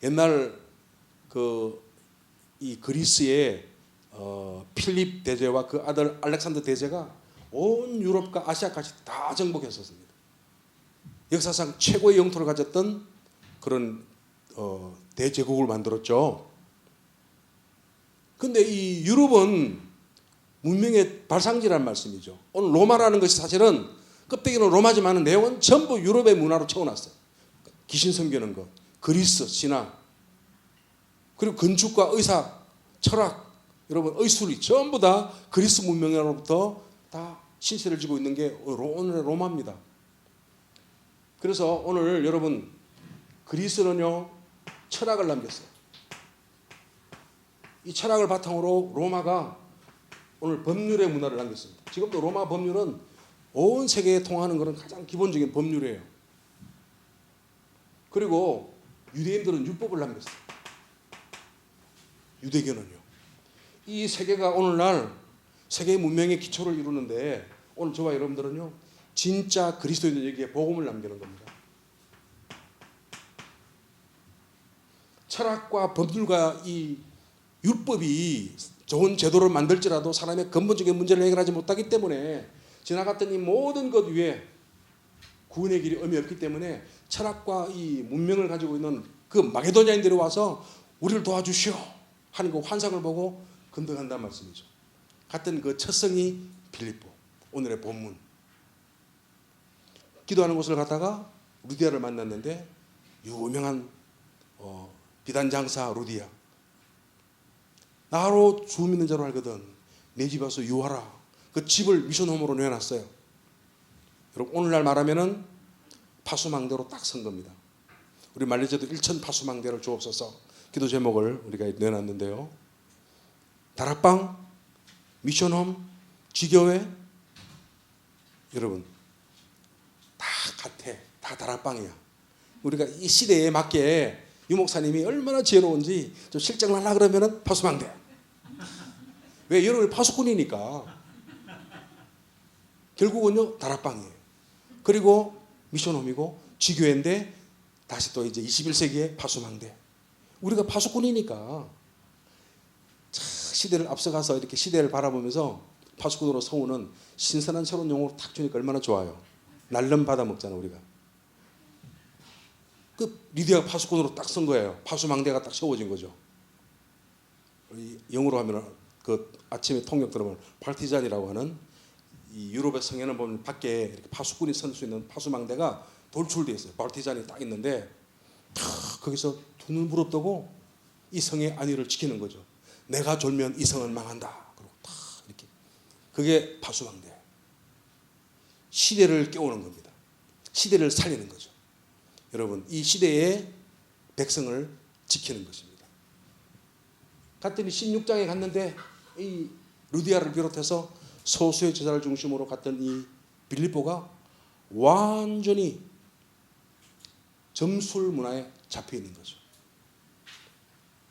옛날 이 그리스의 필립 대제와 그 아들 알렉산더 대제가 온 유럽과 아시아까지 다 정복했었습니다. 역사상 최고의 영토를 가졌던 그런 대제국을 만들었죠. 근데 이 유럽은 문명의 발상지라는 말씀이죠. 오늘 로마라는 것이 사실은 껍데기는 로마지만 내용은 전부 유럽의 문화로 채워놨어요. 귀신 섬기는 것, 그리스 신화, 그리고 건축과 의사, 철학, 여러분 의술이 전부 다 그리스 문명으로부터 다 신세를 지고 있는 게 오늘의 로마입니다. 그래서 오늘 여러분 그리스는요 철학을 남겼어요. 이 철학을 바탕으로 로마가 오늘 법률의 문화를 남겼습니다. 지금도 로마 법률은 온 세계에 통하는 것은 가장 기본적인 법률이에요. 그리고 유대인들은 율법을 남겼어요. 유대교는요. 이 세계가 오늘날 세계의 문명의 기초를 이루는데 오늘 저와 여러분들은요 진짜 그리스도인들에게 복음을 남기는 겁니다. 철학과 법률과 이 율법이 좋은 제도를 만들지라도 사람의 근본적인 문제를 해결하지 못하기 때문에 지나갔던 이 모든 것 위에 구원의 길이 의미 없기 때문에 철학과 이 문명을 가지고 있는 그 마게도니아인들이 와서 우리를 도와주시오 하는 그 환상을 보고 건너간다는 말씀이죠. 같은 그 첫 성이 빌립보, 오늘의 본문. 기도하는 곳을 갔다가 루디아를 만났는데 유명한 비단장사 루디아. 나로 주 믿는 자로 알거든 내 집 와서 유하라. 그 집을 미션홈으로 내놨어요. 여러분 오늘날 말하면은 파수망대로 딱 선 겁니다. 우리 말레이시아도 1천 파수망대를 주옵소서 기도 제목을 우리가 내놨는데요. 다락방, 미션홈, 지교회 여러분 다 같아. 다 다락방이야. 우리가 이 시대에 맞게 유 목사님이 얼마나 지혜로운지 좀 실정을 하려고 그러면은 파수망대. 왜? 여러분이 파수꾼이니까. 결국은요 다락방이에요. 그리고 미션홈이고 지교회인데 다시 또 이제 21세기의 파수망대. 우리가 파수꾼이니까 시대를 앞서가서 이렇게 시대를 바라보면서 파수꾼으로 서우는 신선한 새로운 용어로 탁 주니까 얼마나 좋아요. 날름 받아먹잖아 우리가. 그 리디아가 파수꾼으로 딱 선 거예요. 파수망대가 딱 세워진 거죠. 영어로 하면 그 아침에 통역 들으면 파티잔이라고 하는 이 유럽의 성에는 보면 밖에 이렇게 파수꾼이 설 수 있는 파수망대가 돌출되어 있어요. 파티잔이 딱 있는데 거기서 두 눈 부릅뜨고 이 성의 안위를 지키는 거죠. 내가 졸면 이 성은 망한다. 그리고 딱 이렇게 그게 파수망대. 시대를 깨우는 겁니다. 시대를 살리는 거죠. 여러분 이 시대의 백성을 지키는 것입니다. 갔더니 16장에 갔는데 이 루디아를 비롯해서 소수의 제자를 중심으로 갔던 이 빌립보가 완전히 점술 문화에 잡혀 있는 거죠.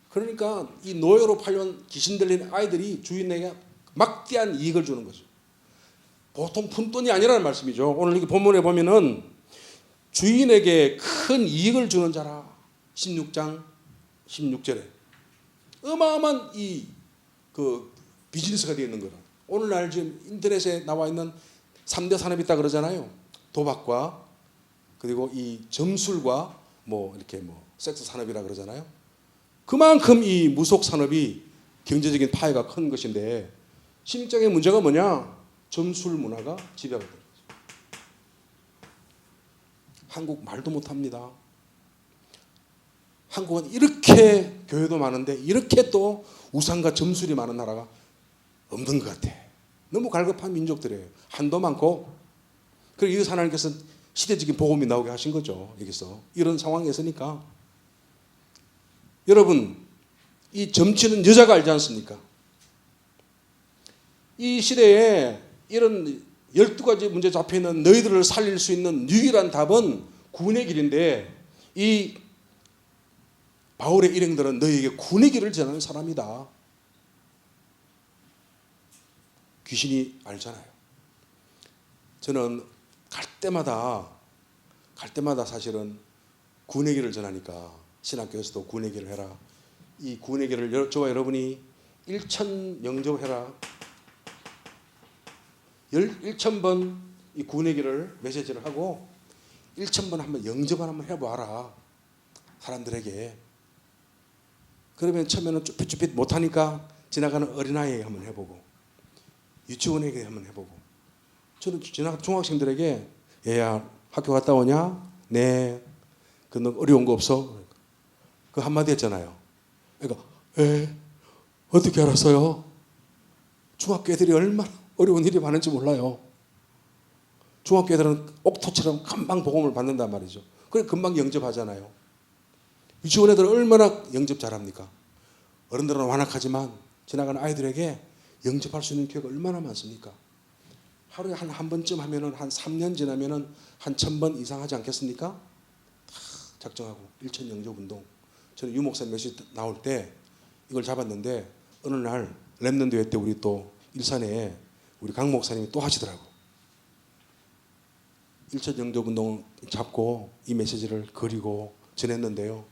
그러니까 이 노예로 팔려온 귀신 들린 아이들이 주인에게 막대한 이익을 주는 거죠. 보통 푼돈이 아니라는 말씀이죠. 오늘 이 본문에 보면은 주인에게 큰 이익을 주는 자라. 16장 16절에 어마어마한 이 그 비즈니스가 되어 있는 거라. 오늘날 지금 인터넷에 나와 있는 3대 산업이 있다 그러잖아요. 도박과 그리고 이 점술과 뭐 이렇게 뭐 섹스 산업이라 그러잖아요. 그만큼 이 무속 산업이 경제적인 파해가 큰 것인데 16장의 문제가 뭐냐? 점술 문화가 지배가 됩니다. 한국 말도 못합니다. 한국은 이렇게 교회도 많은데 이렇게 또 우상과 점술이 많은 나라가 없는 것 같아. 너무 갈급한 민족들이에요. 한도 많고. 그리고 여기서 하나님께서 시대적인 복음이 나오게 하신 거죠. 여기서 이런 상황에 있으니까 여러분, 이 점치는 여자가 알지 않습니까? 이 시대에 이런 12가지 문제 잡혀있는 너희들을 살릴 수 있는 유일한 답은 구원의 길인데, 이 바울의 일행들은 너희에게 구원의 길을 전하는 사람이다. 귀신이 알잖아요. 저는 갈 때마다 사실은 구원의 길을 전하니까 신학교에서도 구원의 길을 해라. 이 구원의 길을 저와 여러분이 1,000 영접해라. 1,000번 이 구원의 길을 메시지를 하고 1,000번 한번 영접을 한번 해봐라. 사람들에게. 그러면 처음에는 쭈삣쭈삣 못하니까 지나가는 어린아이에게 한번 해보고 유치원에게 한번 해보고, 저는 지나가는 중학생들에게 얘야 학교 갔다 오냐? 네. 너 어려운 거 없어? 그 한마디 했잖아요. 그러니까 어떻게 알았어요? 중학교 애들이 얼마나 어려운 일이 많은지 몰라요. 중학교 애들은 옥토처럼 금방 복음을 받는단 말이죠. 그래 금방 영접하잖아요. 유치원 애들은 얼마나 영접 잘합니까? 어른들은 완악하지만 지나가는 아이들에게 영접할 수 있는 기회가 얼마나 많습니까? 하루에 한 번쯤 하면은 한 3년 지나면은 한 1,000번 이상 하지 않겠습니까? 다 작정하고 1,000 영접 운동. 저는 유 목사님 메시지 나올 때 이걸 잡았는데 어느 날 랩넌트 대회 때 우리 또 일산에 우리 강 목사님이 또 하시더라고. 1,000 영접 운동 잡고 이 메시지를 그리고 전했는데요.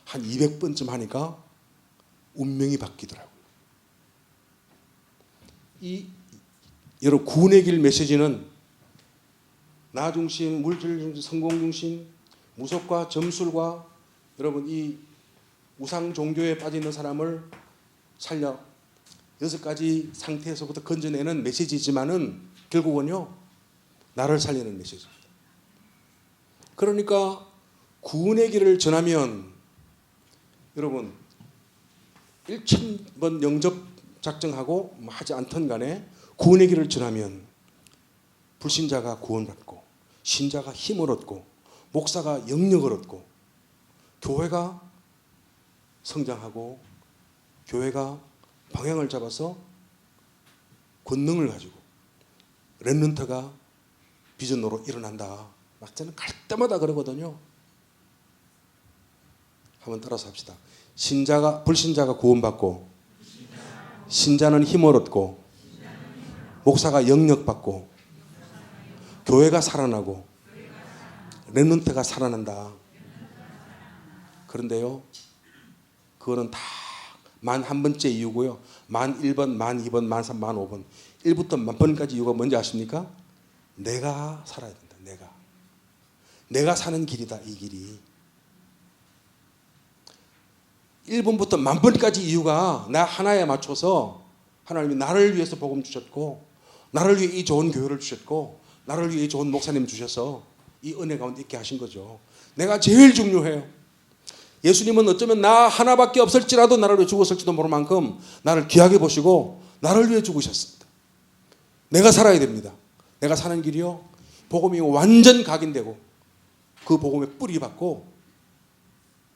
한 200번쯤 하니까 운명이 바뀌더라고요. 여러분, 구원의 길 메시지는 나 중심, 물질 중심, 성공 중심, 무속과 점술과 여러분 이 우상 종교에 빠져 있는 사람을 살려 6가지 상태에서부터 건져내는 메시지지만은 결국은요 나를 살리는 메시지입니다. 그러니까 구원의 길을 전하면 여러분 1,000번 영접 작정하고 하지 않던 간에 구원의 길을 전하면 불신자가 구원받고 신자가 힘을 얻고 목사가 영역을 얻고 교회가 성장하고 교회가 방향을 잡아서 권능을 가지고 렘넌트가 비전으로 일어난다. 막 저는 갈 때마다 그러거든요. 한번 따라서 합시다. 불신자가 구원받고 신자는 힘을 얻고 목사가 영역받고 교회가 살아나고 렘넌트가 살아난다. 그런데요 그거는 다 11,000번째 이유고요. 11,000번, 12,000번, 13,000번, 15,000번 1부터 10,000번까지 이유가 뭔지 아십니까? 내가 살아야 된다. 내가 사는 길이다. 이 길이 1번부터 10,000번까지 이유가 나 하나에 맞춰서 하나님이 나를 위해서 복음 주셨고 나를 위해 이 좋은 교회를 주셨고 나를 위해 이 좋은 목사님 주셔서 이 은혜 가운데 있게 하신 거죠. 내가 제일 중요해요. 예수님은 어쩌면 나 하나밖에 없을지라도 나를 위해 죽었을지도 모를 만큼 나를 귀하게 보시고 나를 위해 죽으셨습니다. 내가 살아야 됩니다. 내가 사는 길이요 복음이 완전 각인되고 그 복음의 뿌리 받고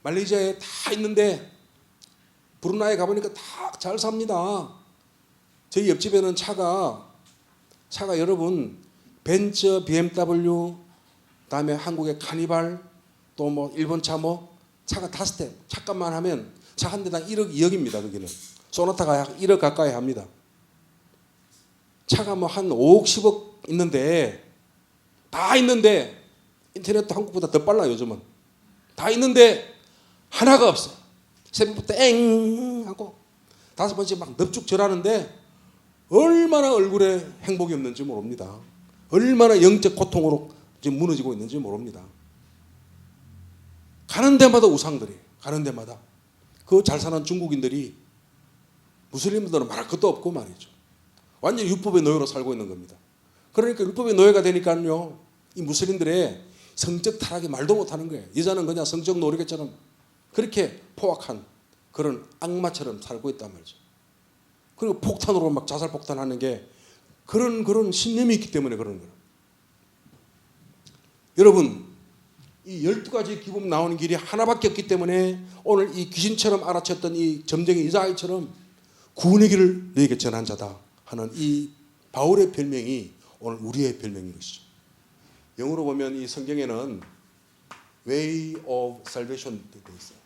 말레이시아에 다 있는데 브루나이에 가보니까 다 잘 삽니다. 저희 옆집에는 차가 여러분 벤츠, BMW, 그다음에 한국의 카니발, 또 뭐 일본 차 차가 5대 차값만 하면 차 한 대당 1억, 2억입니다. 거기는 소나타가 1억 가까이 합니다. 차가 뭐 한 5억, 10억 있는데 다 있는데 인터넷도 한국보다 더 빨라요. 요즘은 다 있는데 하나가 없어요. 새벽부터 엥 하고 5번씩 막 넙죽 절하는데 얼마나 얼굴에 행복이 없는지 모릅니다. 얼마나 영적 고통으로 지금 무너지고 있는지 모릅니다. 가는 데마다 우상들이에요. 가는 데마다. 그 잘 사는 중국인들이 무슬림들은 말할 것도 없고 말이죠. 완전히 율법의 노예로 살고 있는 겁니다. 그러니까 율법의 노예가 되니까요 이 무슬림들의 성적 타락이 말도 못하는 거예요. 여자는 그냥 성적 노리개처럼 그렇게 포악한 그런 악마처럼 살고 있단 말이죠. 그리고 폭탄으로 막 자살 폭탄하는 게 그런 신념이 있기 때문에 그런 거예요. 여러분 이 12가지 기금 나오는 길이 하나밖에 없기 때문에 오늘 이 귀신처럼 알아챘던 이 점쟁이 이사야처럼 구원의 길을 너에게 전한 자다 하는 이 바울의 별명이 오늘 우리의 별명인 것이죠. 영어로 보면 이 성경에는 Way of Salvation 되어 있어요.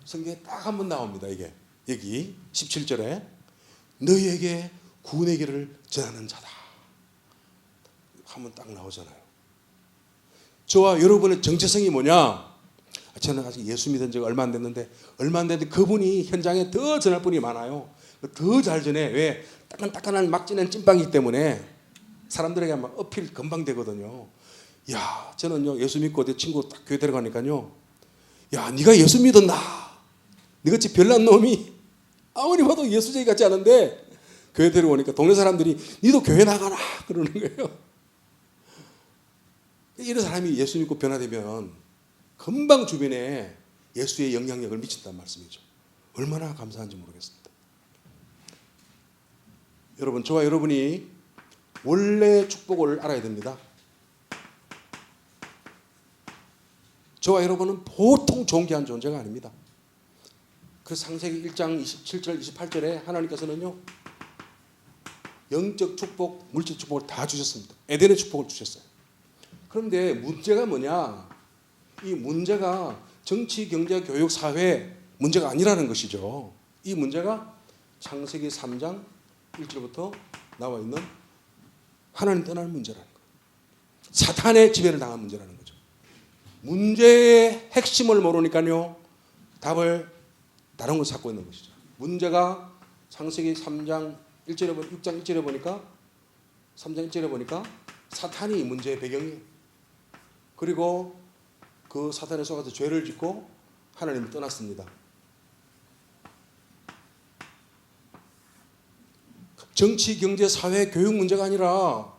성경에 딱 한 번 나옵니다. 이게 여기 17절에 너희에게 구원의 길을 전하는 자다 한 번 딱 나오잖아요. 저와 여러분의 정체성이 뭐냐? 저는 아직 예수 믿은 지가 얼마 안 됐는데 그분이 현장에 더 전할 분이 많아요. 더 잘 전해. 왜? 따끈따끈한 막 지낸 찐빵이기 때문에 사람들에게 막 어필 금방 되거든요. 야, 저는요 예수 믿고 내 친구 딱 교회 데려가니까요, 야, 네가 예수 믿었나? 네같이 별난 놈이 아무리 봐도 예수쟁이 같지 않은데 교회 데려오니까 동네 사람들이 니도 교회 나가라 그러는 거예요. 이런 사람이 예수 믿고 변화되면 금방 주변에 예수의 영향력을 미친다는 말씀이죠. 얼마나 감사한지 모르겠습니다. 여러분, 저와 여러분이 원래 축복을 알아야 됩니다. 저와 여러분은 보통 존귀한 존재가 아닙니다. 그 창세기 1장 27절 28절에 하나님께서는요 영적 축복, 물질 축복을 다 주셨습니다. 에덴의 축복을 주셨어요. 그런데 문제가 뭐냐? 이 문제가 정치, 경제, 교육, 사회 문제가 아니라는 것이죠. 이 문제가 창세기 3장 1절부터 나와 있는 하나님 떠나는 문제라는 거예요. 사탄의 지배를 당한 문제라는 거죠. 문제의 핵심을 모르니까요 답을 다른 걸 찾고 있는 것이죠. 문제가 창세기 3장 1절에 6장 1절에 보니까 3장 1절에 보니까 사탄이 문제의 배경이에요. 그리고 그 사탄에 속아서 죄를 짓고 하나님을 떠났습니다. 정치, 경제, 사회, 교육 문제가 아니라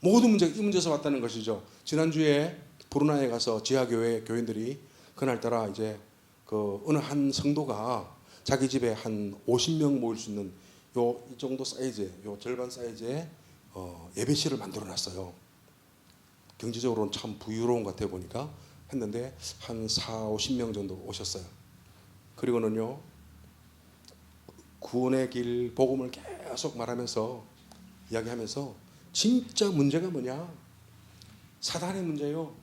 모든 문제가 이 문제에서 왔다는 것이죠. 지난주에 브루나이에 가서 지하교회 교인들이 그날따라 이제 그 어느 한 성도가 자기 집에 한 50명 모일 수 있는 이 정도 사이즈, 요 절반 사이즈의 예배실을 만들어 놨어요. 경제적으로는 참 부유로운 것 같아 보니까 했는데 한 40-50명 정도 오셨어요. 그리고는요 구원의 길 복음을 계속 말하면서 이야기하면서 진짜 문제가 뭐냐? 사단의 문제예요.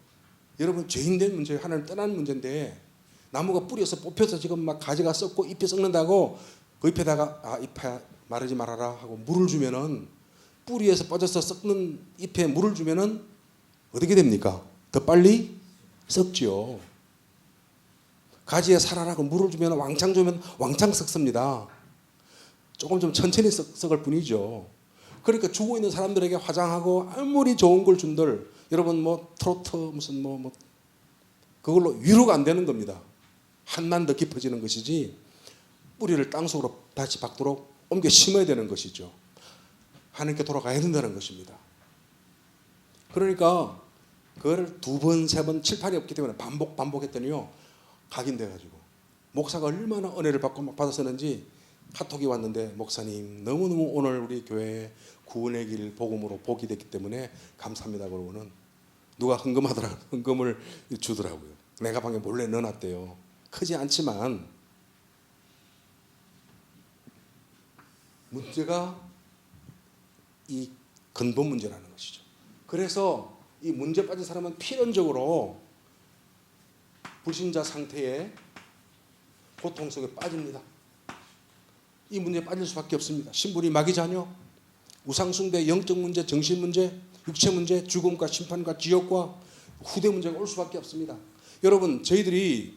여러분, 죄인된 문제예요. 하나님 떠나는 문제인데 나무가 뿌리에서 뽑혀서 지금 막 가지가 썩고 잎이 썩는다고 그 잎에다가 잎에 마르지 말아라 하고 물을 주면은 뿌리에서 빠져서 썩는 잎에 물을 주면은 어떻게 됩니까? 더 빨리 썩지요. 가지에 살아라고 물을 주면 왕창 주면 왕창 썩습니다. 조금 좀 천천히 썩을 뿐이죠. 그러니까 죽어 있는 사람들에게 화장하고 아무리 좋은 걸 준들 여러분 뭐 트로트 무슨 뭐 그걸로 위로가 안 되는 겁니다. 한만 더 깊어지는 것이지 뿌리를 땅속으로 다시 박도록 옮겨 심어야 되는 것이죠. 하나님께 돌아가야 된다는 것입니다. 그러니까 그걸 2번, 3번, 7, 8이 없기 때문에 반복했더니요 각인돼가지고 목사가 얼마나 은혜를 받았었는지 카톡이 왔는데, 목사님 너무너무 오늘 우리 교회에 구원의 길 복음으로 복이 됐기 때문에 감사합니다. 그러고는 누가 헌금을 주더라고요. 내가 방에 몰래 넣어놨대요. 크지 않지만 문제가 이 근본 문제라는 것이죠. 그래서 이 문제 빠진 사람은 필연적으로 불신자 상태에 고통 속에 빠집니다. 이 문제에 빠질 수밖에 없습니다. 신부리 마귀 자녀, 우상숭배, 영적 문제, 정신 문제, 육체 문제, 죽음과 심판과 지옥과 후대 문제가 올 수밖에 없습니다. 여러분, 저희들이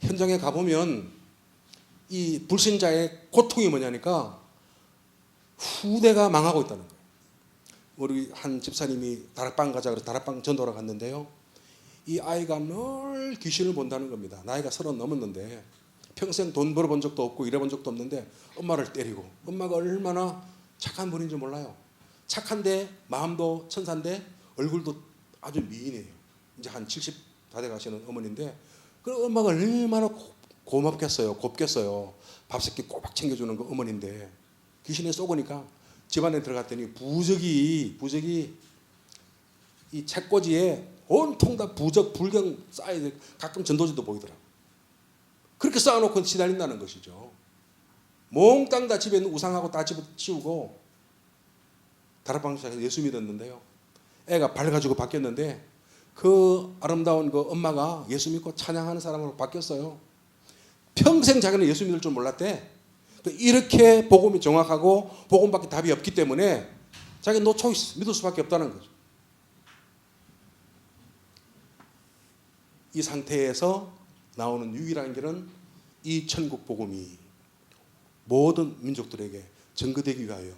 현장에 가보면 이 불신자의 고통이 뭐냐니까 후대가 망하고 있다는 거예요. 우리 한 집사님이 다락방 가자 그래서 다락방 전도를 갔는데요, 이 아이가 늘 귀신을 본다는 겁니다. 나이가 30 넘었는데 평생 돈 벌어본 적도 없고 일해본 적도 없는데 엄마를 때리고, 엄마가 얼마나 착한 분인지 몰라요. 착한데 마음도 천사인데 얼굴도 아주 미인해요. 이제 한 70 다 돼가시는 어머니인데 그 엄마가 얼마나 고맙겠어요. 곱겠어요. 밥 새끼 꼬박 챙겨주는 그 어머니인데 귀신에 쏘으니까 집안에 들어갔더니 부적이 이 책꽂이에 온통 다 부적, 불경 쌓여 가끔 전도지도 보이더라고. 그렇게 쌓아놓고 시달린다는 것이죠. 몽땅 다 집에 있는 우상하고 다 집어치우고 다락방에서 예수 믿었는데요. 애가 밝아지고 바뀌었는데 그 아름다운 그 엄마가 예수 믿고 찬양하는 사람으로 바뀌었어요. 평생 자기는 예수 믿을 줄 몰랐대. 이렇게 복음이 정확하고 복음밖에 답이 없기 때문에 자기는 노 초이스, 믿을 수밖에 없다는 거죠. 이 상태에서 나오는 유일한 길은 이 천국 복음이 모든 민족들에게 전거되기 위하여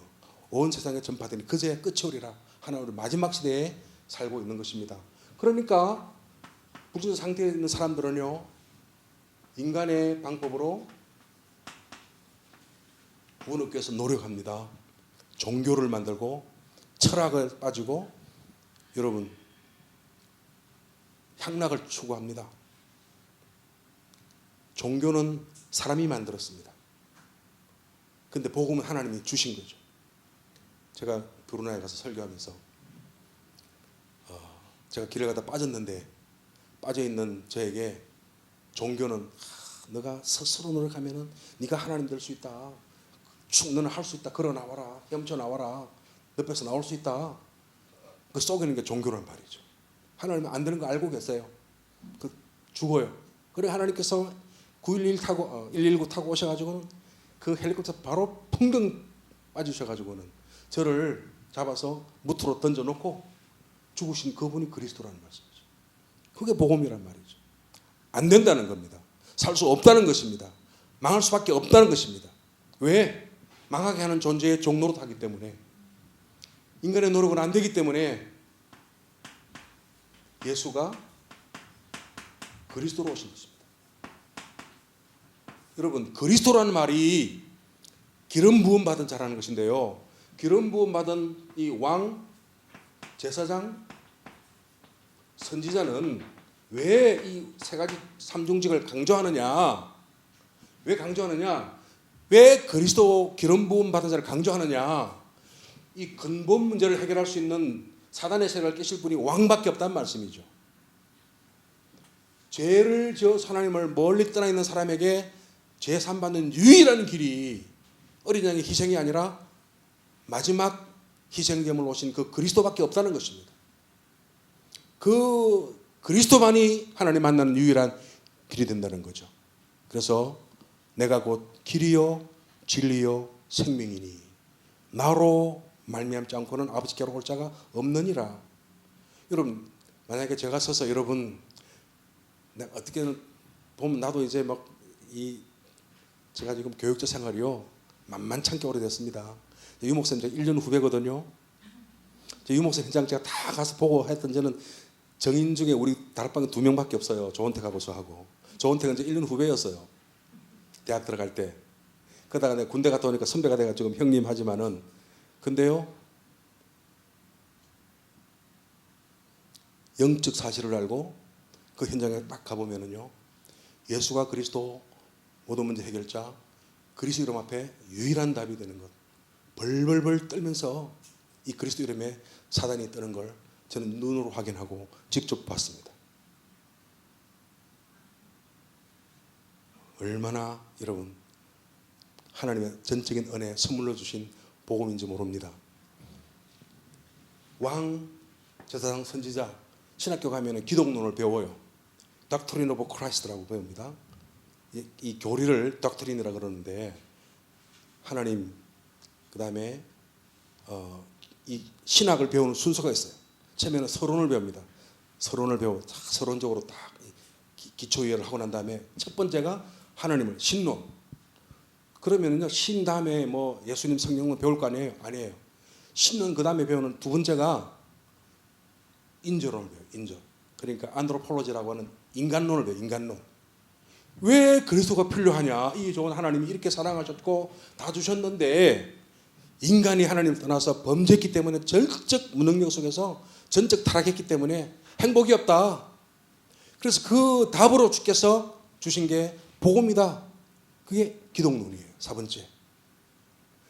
온 세상에 전파되니 그제야 끝이 오리라 하나님 마지막 시대에 살고 있는 것입니다. 그러니까 불신자 상태에 있는 사람들은요, 인간의 방법으로 구원 얻기 위해서 노력합니다. 종교를 만들고 철학을 빠지고 여러분 향락을 추구합니다. 종교는 사람이 만들었습니다. 근데 복음은 하나님이 주신 거죠. 제가 브루나이에 가서 설교하면서 제가 길을 가다 빠졌는데 빠져있는 저에게 종교는 너가 스스로 노력하면 네가 하나님 될 수 있다. 너는 할 수 있다. 걸어 나와라. 헤엄쳐 나와라. 옆에서 나올 수 있다. 그 속이는 게 종교란 말이죠. 하나님은 안 되는 거 알고 계세요. 죽어요. 그래 하나님께서 119 타고 오셔가지고는 그 헬리콥터 바로 풍덩 빠지셔가지고는 저를 잡아서 무트로 던져놓고 죽으신 그분이 그리스도라는 말씀이죠. 그게 복음이란 말이죠. 안 된다는 겁니다. 살 수 없다는 것입니다. 망할 수밖에 없다는 것입니다. 왜? 망하게 하는 존재의 종로로 하기 때문에, 인간의 노력은 안 되기 때문에 예수가 그리스도로 오신 것입니다. 여러분, 그리스도라는 말이 기름 부음 받은 자라는 것인데요, 기름 부음 받은 이 왕, 제사장, 선지자는 왜 이 세 가지 삼중직을 강조하느냐? 왜 강조하느냐? 왜 그리스도 기름 부음 받은 자를 강조하느냐? 이 근본 문제를 해결할 수 있는 사단의 세력을 깨실 분이 왕밖에 없다는 말씀이죠. 죄를 지어서 하나님을 멀리 떠나 있는 사람에게 제산 받는 유일한 길이 어린 양의 희생이 아니라 마지막 희생제물 오신 그 그리스도밖에 없다는 것입니다. 그 그리스도만이 하나님 만나는 유일한 길이 된다는 거죠. 그래서 내가 곧 길이요 진리요 생명이니 나로 말미암지 않고는 아버지께로 올 자가 없느니라. 여러분, 만약에 제가 서서 여러분, 내가 어떻게 보면 나도 이제 제가 지금 교육자 생활이요 만만찮게 오래됐습니다. 유 목사님 제가 1년 후배거든요. 유 목사님 현장 제가 다 가서 보고 했던 저는 정인 중에 우리 다락방에 2명밖에 없어요. 조원택 하고 저하고. 조원택은 이제 1년 후배였어요. 대학 들어갈 때. 그러다가 내가 군대 갔다 오니까 선배가 돼가 지금 형님 하지만은, 근데요 영적 사실을 알고 그 현장에 딱 가보면은요, 예수가 그리스도 모든 문제 해결자, 그리스도 이름 앞에 유일한 답이 되는 것. 벌벌벌 떨면서 이 그리스도 이름에 사단이 뜨는 걸 저는 눈으로 확인하고 직접 봤습니다. 얼마나 여러분 하나님의 전적인 은혜 선물로 주신 복음인지 모릅니다. 왕, 제사장, 선지자, 신학교 가면 기독론을 배워요. Doctrine of Christ라고 배웁니다. 이 교리를 doctrine이라고 그러는데, 하나님, 그 다음에 이 신학을 배우는 순서가 있어요. 처음에는 서론을 배웁니다. 서론을 배우고 서론적으로 딱 기초 이해를 하고 난 다음에 첫 번째가 하나님을, 신론. 그러면은요, 신 다음에 예수님 성경은 배울 거 아니에요? 아니에요. 신론 그 다음에 배우는 두 번째가 인저론을 배워요. 인저. 그러니까 안드로폴로지라고 하는 인간론을 배워요. 인간론. 왜 그리스도가 필요하냐? 이 좋은 하나님이 이렇게 사랑하셨고 다 주셨는데 인간이 하나님을 떠나서 범죄했기 때문에 전적 무능력 속에서 전적 타락했기 때문에 행복이 없다. 그래서 그 답으로 주께서 주신 게 복음이다. 그게 기독론이에요. 4번째.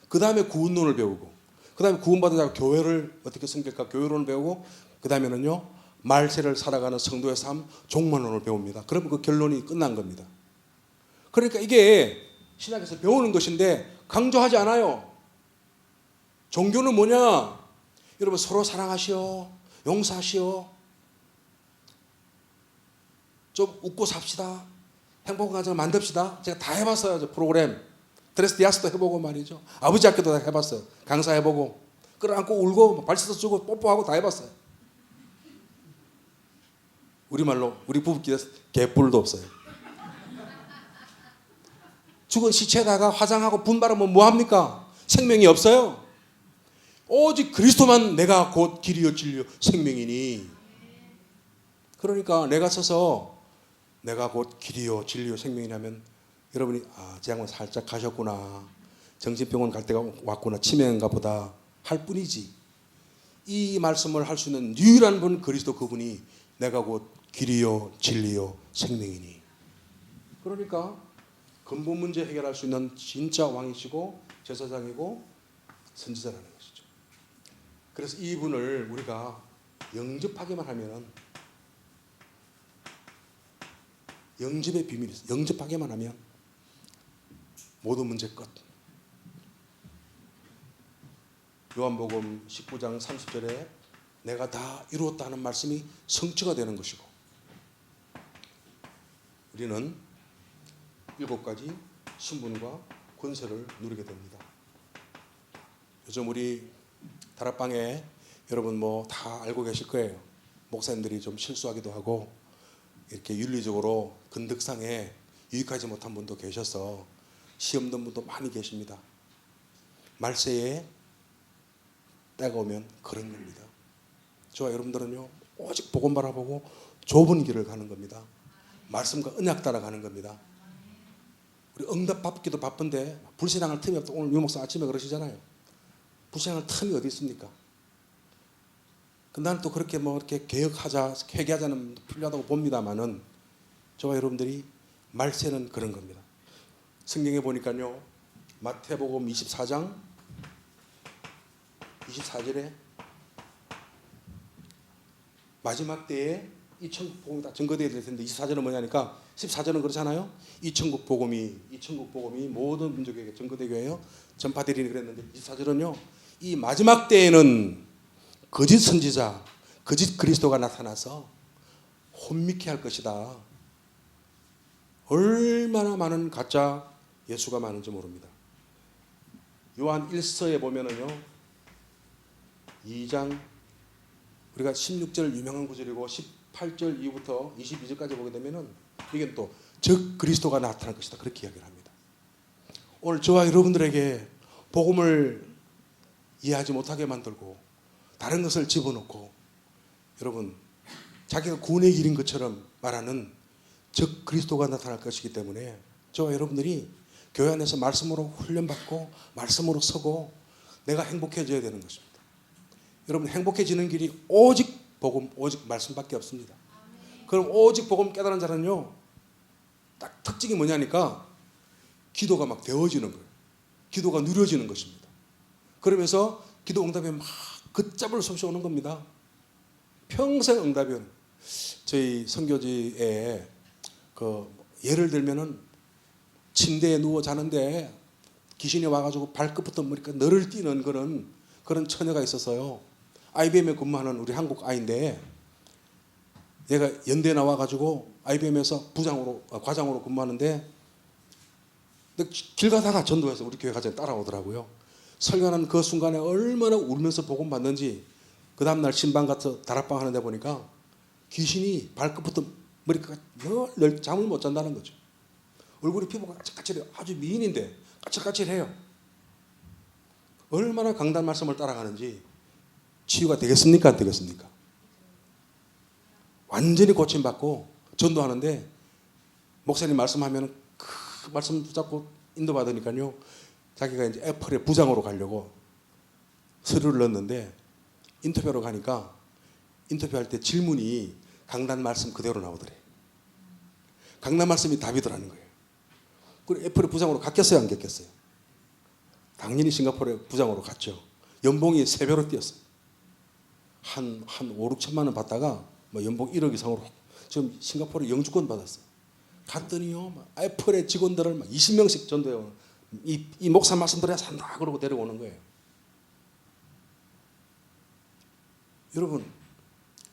그 다음에 구원론을 배우고, 그 다음에 구원받은 자가 교회를 어떻게 섬길까 교회론을 배우고, 그 다음에는요 말세를 살아가는 성도의 삶 종말론을 배웁니다. 그러면 그 결론이 끝난 겁니다. 그러니까 이게 신학에서 배우는 것인데 강조하지 않아요. 종교는 뭐냐? 여러분 서로 사랑하시오, 용서하시오, 좀 웃고 삽시다, 행복한 가정을 만듭시다. 제가 다 해봤어요. 저 프로그램 드레스디아스도 해보고 말이죠. 아버지 학교도 다 해봤어요. 강사해보고 끌어안고 울고 발치도 주고 뽀뽀하고 다 해봤어요. 우리말로 우리 부부끼리 개뿔도 없어요. 죽은 시체에다가 화장하고 분바르면 뭐합니까? 생명이 없어요. 오직 그리스도만 내가 곧 길이요 진리요 생명이니. 그러니까 내가 서서 내가 곧 길이요 진리요 생명이라면 여러분이 제 양반 살짝 가셨구나, 정신병원 갈 때가 왔구나, 치매인가 보다 할 뿐이지, 이 말씀을 할 수 있는 유일한 분 그리스도, 그분이 내가 곧 길이요 진리요 생명이니. 그러니까 근본 문제 해결할 수 있는 진짜 왕이시고 제사장이고 선지자라는 것이죠. 그래서 이분을 우리가 영접하기만 하면은, 영접의 비밀이 있어요. 영접하기만 하면 모든 문제 끝. 요한복음 19장 30절에 내가 다 이루었다 하는 말씀이 성취가 되는 것이고, 우리는 7가지 신분과 권세를 누리게 됩니다. 요즘 우리 다락방에 여러분 뭐 다 알고 계실 거예요. 목사님들이 좀 실수하기도 하고 이렇게 윤리적으로 근덕상에 유익하지 못한 분도 계셔서 시험 든 분도 많이 계십니다. 말세에 때가 오면 그런 겁니다. 저와 여러분들은요 오직 복음 바라보고 좁은 길을 가는 겁니다. 말씀과 언약 따라가는 겁니다. 우리 응답 받기도 바쁜데 불신앙할 틈이 없다. 오늘 유 목사 아침에 그러시잖아요. 불신앙할 틈이 어디 있습니까? 나는 또 그렇게 뭐 이렇게 개혁하자, 회개하자는 필요하다고 봅니다만은, 저와 여러분들이 말세는 그런 겁니다. 성경에 보니까요, 마태복음 24장 24절에 마지막 때에 이 천국 복음이 다 증거되어야 될 텐데 24절은 뭐냐니까, 14절은 그렇잖아요. 이 천국 복음이 모든 민족에게 증거되게 해요 전파되리니 그랬는데, 24절은요, 이 마지막 때에는 거짓 선지자, 거짓 그리스도가 나타나서 혼미케 할 것이다. 얼마나 많은 가짜 예수가 많은지 모릅니다. 요한 1서에 보면은요, 2장 우리가 16절 유명한 구절이고 18절 이후부터 22절까지 보게 되면은 이게 또 적 그리스도가 나타날 것이다, 그렇게 이야기를 합니다. 오늘 저와 여러분들에게 복음을 이해하지 못하게 만들고 다른 것을 집어넣고, 여러분 자기가 구원의 길인 것처럼 말하는 적 그리스도가 나타날 것이기 때문에 저와 여러분들이 교회 안에서 말씀으로 훈련받고 말씀으로 서고 내가 행복해져야 되는 것입니다. 여러분 행복해지는 길이 오직 복음, 오직 말씀밖에 없습니다. 그럼 오직 복음 깨달은 자는요, 딱 특징이 뭐냐니까 기도가 막 되어지는 거예요. 기도가 누려지는 것입니다. 그러면서 기도 응답에 막 걷잡을 수 없이 오는 겁니다. 평생 응답이 오는. 저희 선교지에 예를 들면은 침대에 누워 자는데 귀신이 와가지고 발끝부터 머리까지 너를 뛰는 그런 처녀가 있었어요. IBM에 근무하는 우리 한국 아이인데, 얘가 연대에 나와가지고 IBM에서 과장으로 근무하는데, 길 가다가 전도해서 우리 교회 가정에 따라오더라고요. 설교하는 그 순간에 얼마나 울면서 복음 받는지, 그 다음날 신방 가서 다락방 하는데 보니까 귀신이 발끝부터 머리까지 늘 잠을 못 잔다는 거죠. 얼굴이 피부가 까칠까칠해요. 아주 미인인데 까칠까칠해요. 얼마나 강단 말씀을 따라가는지 치유가 되겠습니까? 안 되겠습니까? 완전히 고침받고 전도하는데, 목사님 말씀하면 그 말씀 붙잡고 인도받으니까요, 자기가 이제 애플의 부장으로 가려고 서류를 넣었는데, 인터뷰하러 가니까 인터뷰할 때 질문이 강단 말씀 그대로 나오더래. 강단 말씀이 답이더라는 거예요. 그리고 애플의 부장으로 갔겠어요, 안 갔겠어요? 당연히 싱가포르의 부장으로 갔죠. 연봉이 3배로 뛰었어요. 한 5, 6천만 원 받다가 뭐 연봉 1억 이상으로 지금 싱가포르에 영주권 받았어요. 갔더니요, 막 애플의 직원들을 막 20명씩 전도해요. 이 목사 말씀 들어야 산다 그러고 데려오는 거예요. 여러분,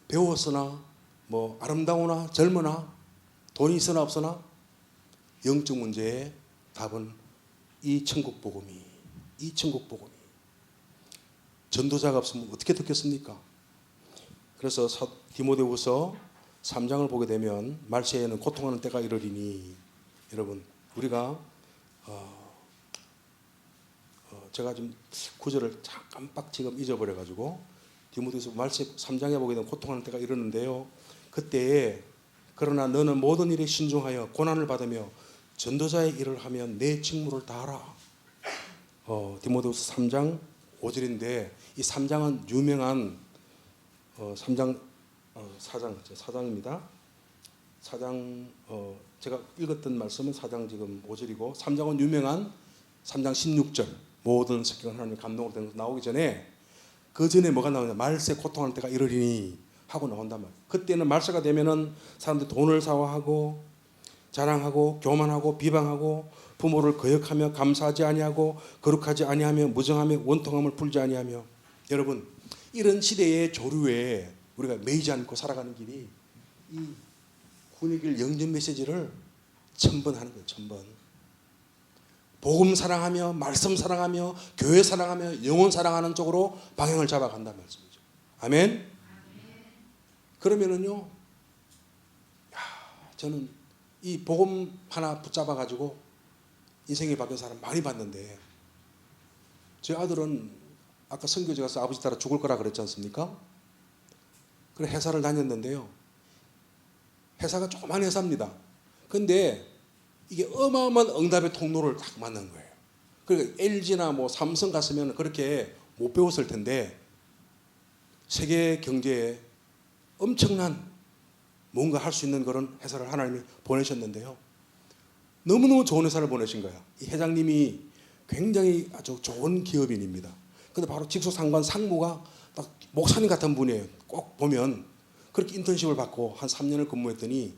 배웠으나 뭐 아름다우나 젊으나 돈이 있으나 없으나 영적 문제의 답은 이 천국 복음이, 전도자가 없으면 어떻게 듣겠습니까? 그래서 디모데후서 3장을 보게 되면 말세에는 고통하는 때가 이르리니, 여러분 우리가 제가 좀 구절을 깜빡 지금 잊어버려가지고 디모데후서 말세 3장에 보게 되면 고통하는 때가 이르는데요. 그때에 그러나 너는 모든 일에 신중하여 고난을 받으며 전도자의 일을 하면 내 직무를 다하라. 디모데후서 3장 5절인데 이 3장은 유명한 4장입니다. 4장 제가 읽었던 말씀은 4장 지금 5절이고 3장은 유명한 3장 16절 모든 성경은 하나님의 감동으로 된 것 나오기 전에 그 전에 뭐가 나오냐, 말세 고통하는 때가 이르리니 하고 나온단 말이에요. 그때는 말세가 되면은 사람들이 돈을 사와하고 자랑하고 교만하고 비방하고 부모를 거역하며 감사하지 아니하고 거룩하지 아니하며 무정하며 원통함을 풀지 아니하며, 여러분 이런 시대의 조류에 우리가 매이지 않고 살아가는 길이 이 구원의 길 영전 메시지를 천번하는 거예요. 천번. 복음 사랑하며 말씀 사랑하며 교회 사랑하며 영혼 사랑하는 쪽으로 방향을 잡아간다는 말씀이죠. 아멘. 그러면은요, 저는 이 복음 하나 붙잡아 가지고 인생이 바뀐 사람 많이 봤는데, 제 아들은 아까 선교지 가서 아버지 따라 죽을 거라 그랬지 않습니까? 그래 회사를 다녔는데요. 회사가 조그만 회사입니다. 근데 이게 어마어마한 응답의 통로를 딱 만난 거예요. 그러니까 LG나 뭐 삼성 갔으면 그렇게 못 배웠을 텐데 세계 경제에 엄청난 뭔가 할 수 있는 그런 회사를 하나님이 보내셨는데요. 너무너무 좋은 회사를 보내신 거야. 이 회장님이 굉장히 아주 좋은 기업인입니다. 근데 바로 직속상관 상무가 딱 목사님 같은 분이에요. 꼭 보면 그렇게 인턴십을 받고 한 3년을 근무했더니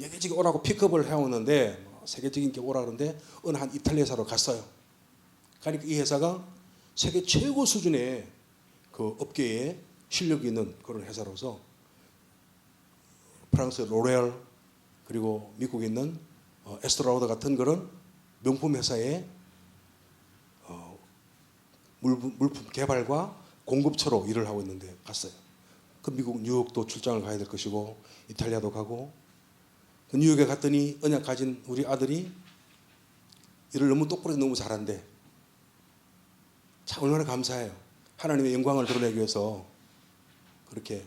여기저기 오라고 픽업을 해오는데 세계적인 게 오라 그러는데 어느 한 이탈리아 회사로 갔어요. 그러니까 이 회사가 세계 최고 수준의 그 업계에 실력이 있는 그런 회사로서 프랑스 로레알 그리고 미국에 있는 에스트라우더 같은 그런 명품 회사의 물품 개발과 공급처로 일을 하고 있는데 갔어요. 그 미국 뉴욕도 출장을 가야 될 것이고 이탈리아도 가고, 그 뉴욕에 갔더니 언약 가진 우리 아들이 일을 너무 똑부러져 너무 잘한대. 참 얼마나 감사해요. 하나님의 영광을 드러내기 위해서 그렇게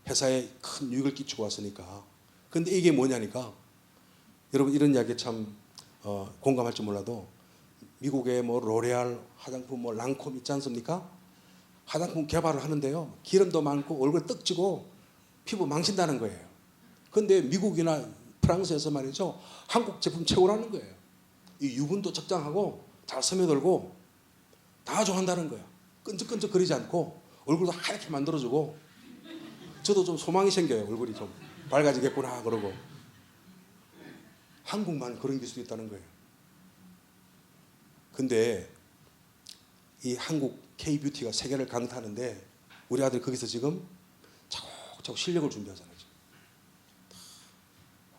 회사에 큰 유익을 끼치고 왔으니까. 근데 이게 뭐냐니까, 여러분 이런 이야기 참 공감할지 몰라도 미국의 뭐 로레알 화장품 뭐 랑콤 있지 않습니까? 화장품 개발을 하는데요, 기름도 많고 얼굴 떡지고 피부 망친다는 거예요. 근데 미국이나 프랑스에서 말이죠, 한국 제품 최고라는 거예요. 이 유분도 적당하고 잘 스며들고 다 좋아한다는 거예요. 끈적끈적 거리지 않고 얼굴도 하얗게 만들어주고, 저도 좀 소망이 생겨요. 얼굴이 좀 밝아지겠구나 그러고. 한국만 그런 기술이 있다는 거예요. 근데 이 한국 K뷰티가 세계를 강타하는데 우리 아들 거기서 지금 자꾸 실력을 준비하잖아요.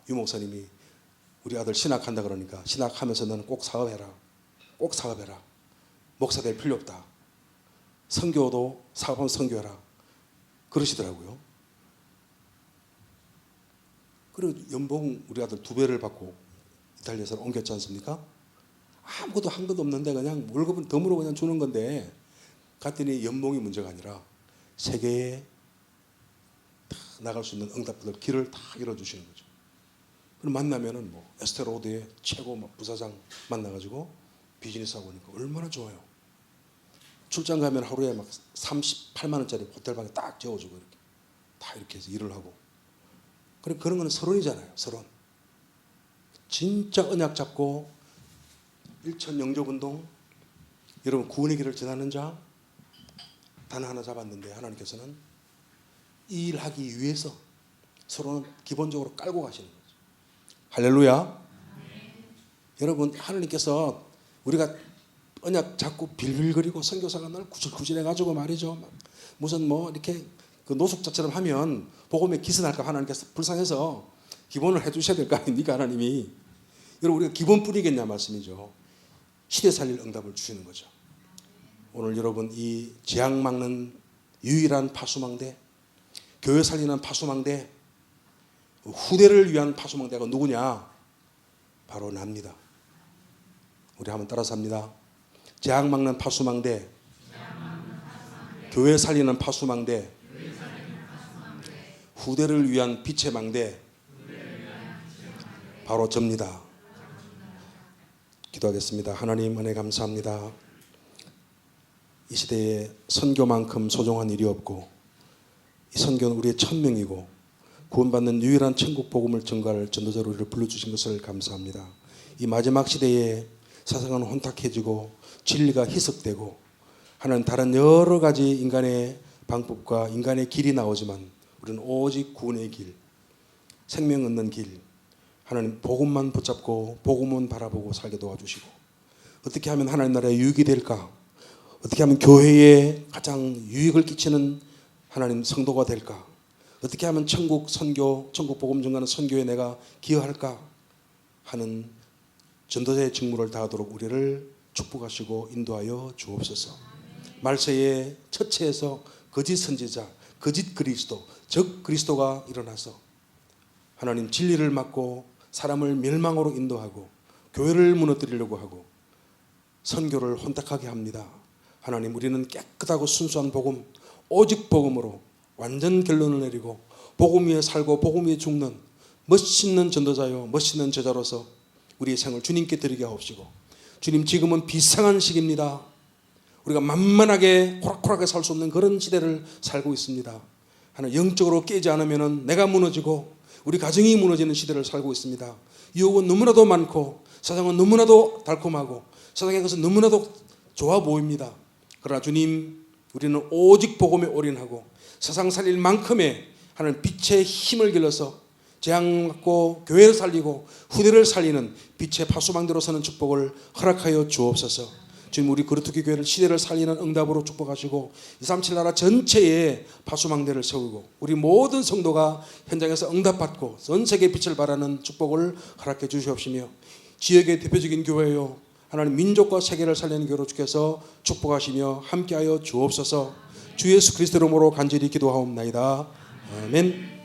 유 목사님이 우리 아들 신학한다 그러니까 신학하면서 너는 꼭 사업해라. 꼭 사업해라. 목사 될 필요 없다. 선교도 사업하면 선교해라. 그러시더라고요. 그리고 연봉 우리 아들 2배를 받고 이탈리아에서 옮겼지 않습니까? 아무것도 한 것도 없는데 그냥 월급은 덤으로 그냥 주는 건데, 갔더니 연봉이 문제가 아니라 세계에 나갈 수 있는 응답들 길을 다 열어주시는 거죠. 그럼 만나면은 뭐 에스테로드의 최고 부사장 만나가지고 비즈니스 하고 오니까 얼마나 좋아요. 출장 가면 하루에 막 38만 원짜리 호텔방에 딱 재워주고 이렇게 다 이렇게 해서 일을 하고. 그래 그런 거는 서론이잖아요. 서론. 진짜 언약 잡고 일천 영접운동, 여러분 구원의 길을 지나는 자 단 하나 잡았는데 하나님께서는 이 일하기 위해서 서로는 기본적으로 깔고 가시는 거죠. 할렐루야. 여러분, 하나님께서 우리가 언약 자꾸 빌빌거리고 선교사가 날 구질구질해가지고 말이죠. 무슨 뭐 이렇게 그 노숙자처럼 하면 복음에 기선할까 하나님께서 불쌍해서 기본을 해주셔야 될 거 아닙니까 하나님이. 여러분, 우리가 기본 뿌리겠냐 말씀이죠. 시대 살릴 응답을 주시는 거죠. 오늘 여러분, 이 재앙 막는 유일한 파수망대, 교회 살리는 파수망대, 후대를 위한 파수망대가 누구냐? 바로 납니다. 우리 한번 따라서 합니다. 재앙 막는 파수망대, 교회 살리는 파수망대, 후대를 위한 빛의 망대, 바로 접니다. 기도하겠습니다. 하나님 은혜 감사합니다. 이 시대에 선교만큼 소중한 일이 없고, 이 선교는 우리의 천명이고 구원받는 유일한 천국 복음을 전가할 전도자로 우리를 불러주신 것을 감사합니다. 이 마지막 시대에 세상은 혼탁해지고 진리가 희석되고 하는 다른 여러 가지 인간의 방법과 인간의 길이 나오지만 우리는 오직 구원의 길, 생명 얻는 길, 하나님 복음만 붙잡고 복음만 바라보고 살게 도와주시고, 어떻게 하면 하나님 나라에 유익이 될까? 어떻게 하면 교회에 가장 유익을 끼치는 하나님 성도가 될까? 어떻게 하면 천국 선교, 천국 복음 전가하는 선교에 내가 기여할까 하는 전도자의 직무를 다하도록 우리를 축복하시고 인도하여 주옵소서. 말세에 처체에서 거짓 선지자, 거짓 그리스도, 적 그리스도가 일어나서 하나님 진리를 막고 사람을 멸망으로 인도하고 교회를 무너뜨리려고 하고 선교를 혼탁하게 합니다. 하나님, 우리는 깨끗하고 순수한 복음, 오직 복음으로 완전 결론을 내리고 복음 위에 살고 복음 위에 죽는 멋있는 전도자요, 멋있는 제자로서 우리의 생을 주님께 드리게 하옵시고, 주님, 지금은 비상한 시기입니다. 우리가 만만하게 호락호락하게 살 수 없는 그런 시대를 살고 있습니다. 하나님, 영적으로 깨지 않으면 내가 무너지고 우리 가정이 무너지는 시대를 살고 있습니다. 유혹은 너무나도 많고 세상은 너무나도 달콤하고 세상의 것은 너무나도 좋아 보입니다. 그러나 주님, 우리는 오직 복음에 올인하고 세상 살릴 만큼의 하나님 빛의 힘을 길러서 재앙 막고 교회를 살리고 후대를 살리는 빛의 파수망대로 서는 축복을 허락하여 주옵소서. 주님, 우리 그루터기 교회를 시대를 살리는 응답으로 축복하시고 237 나라 전체에 파수망대를 세우고 우리 모든 성도가 현장에서 응답받고 전 세계에 빛을 발하는 축복을 허락해 주시옵시며, 지역의 대표적인 교회요 하나님 민족과 세계를 살리는 교회로 주께서 축복하시며 함께하여 주옵소서. 주 예수 그리스도 이름으로 간절히 기도하옵나이다. 아멘.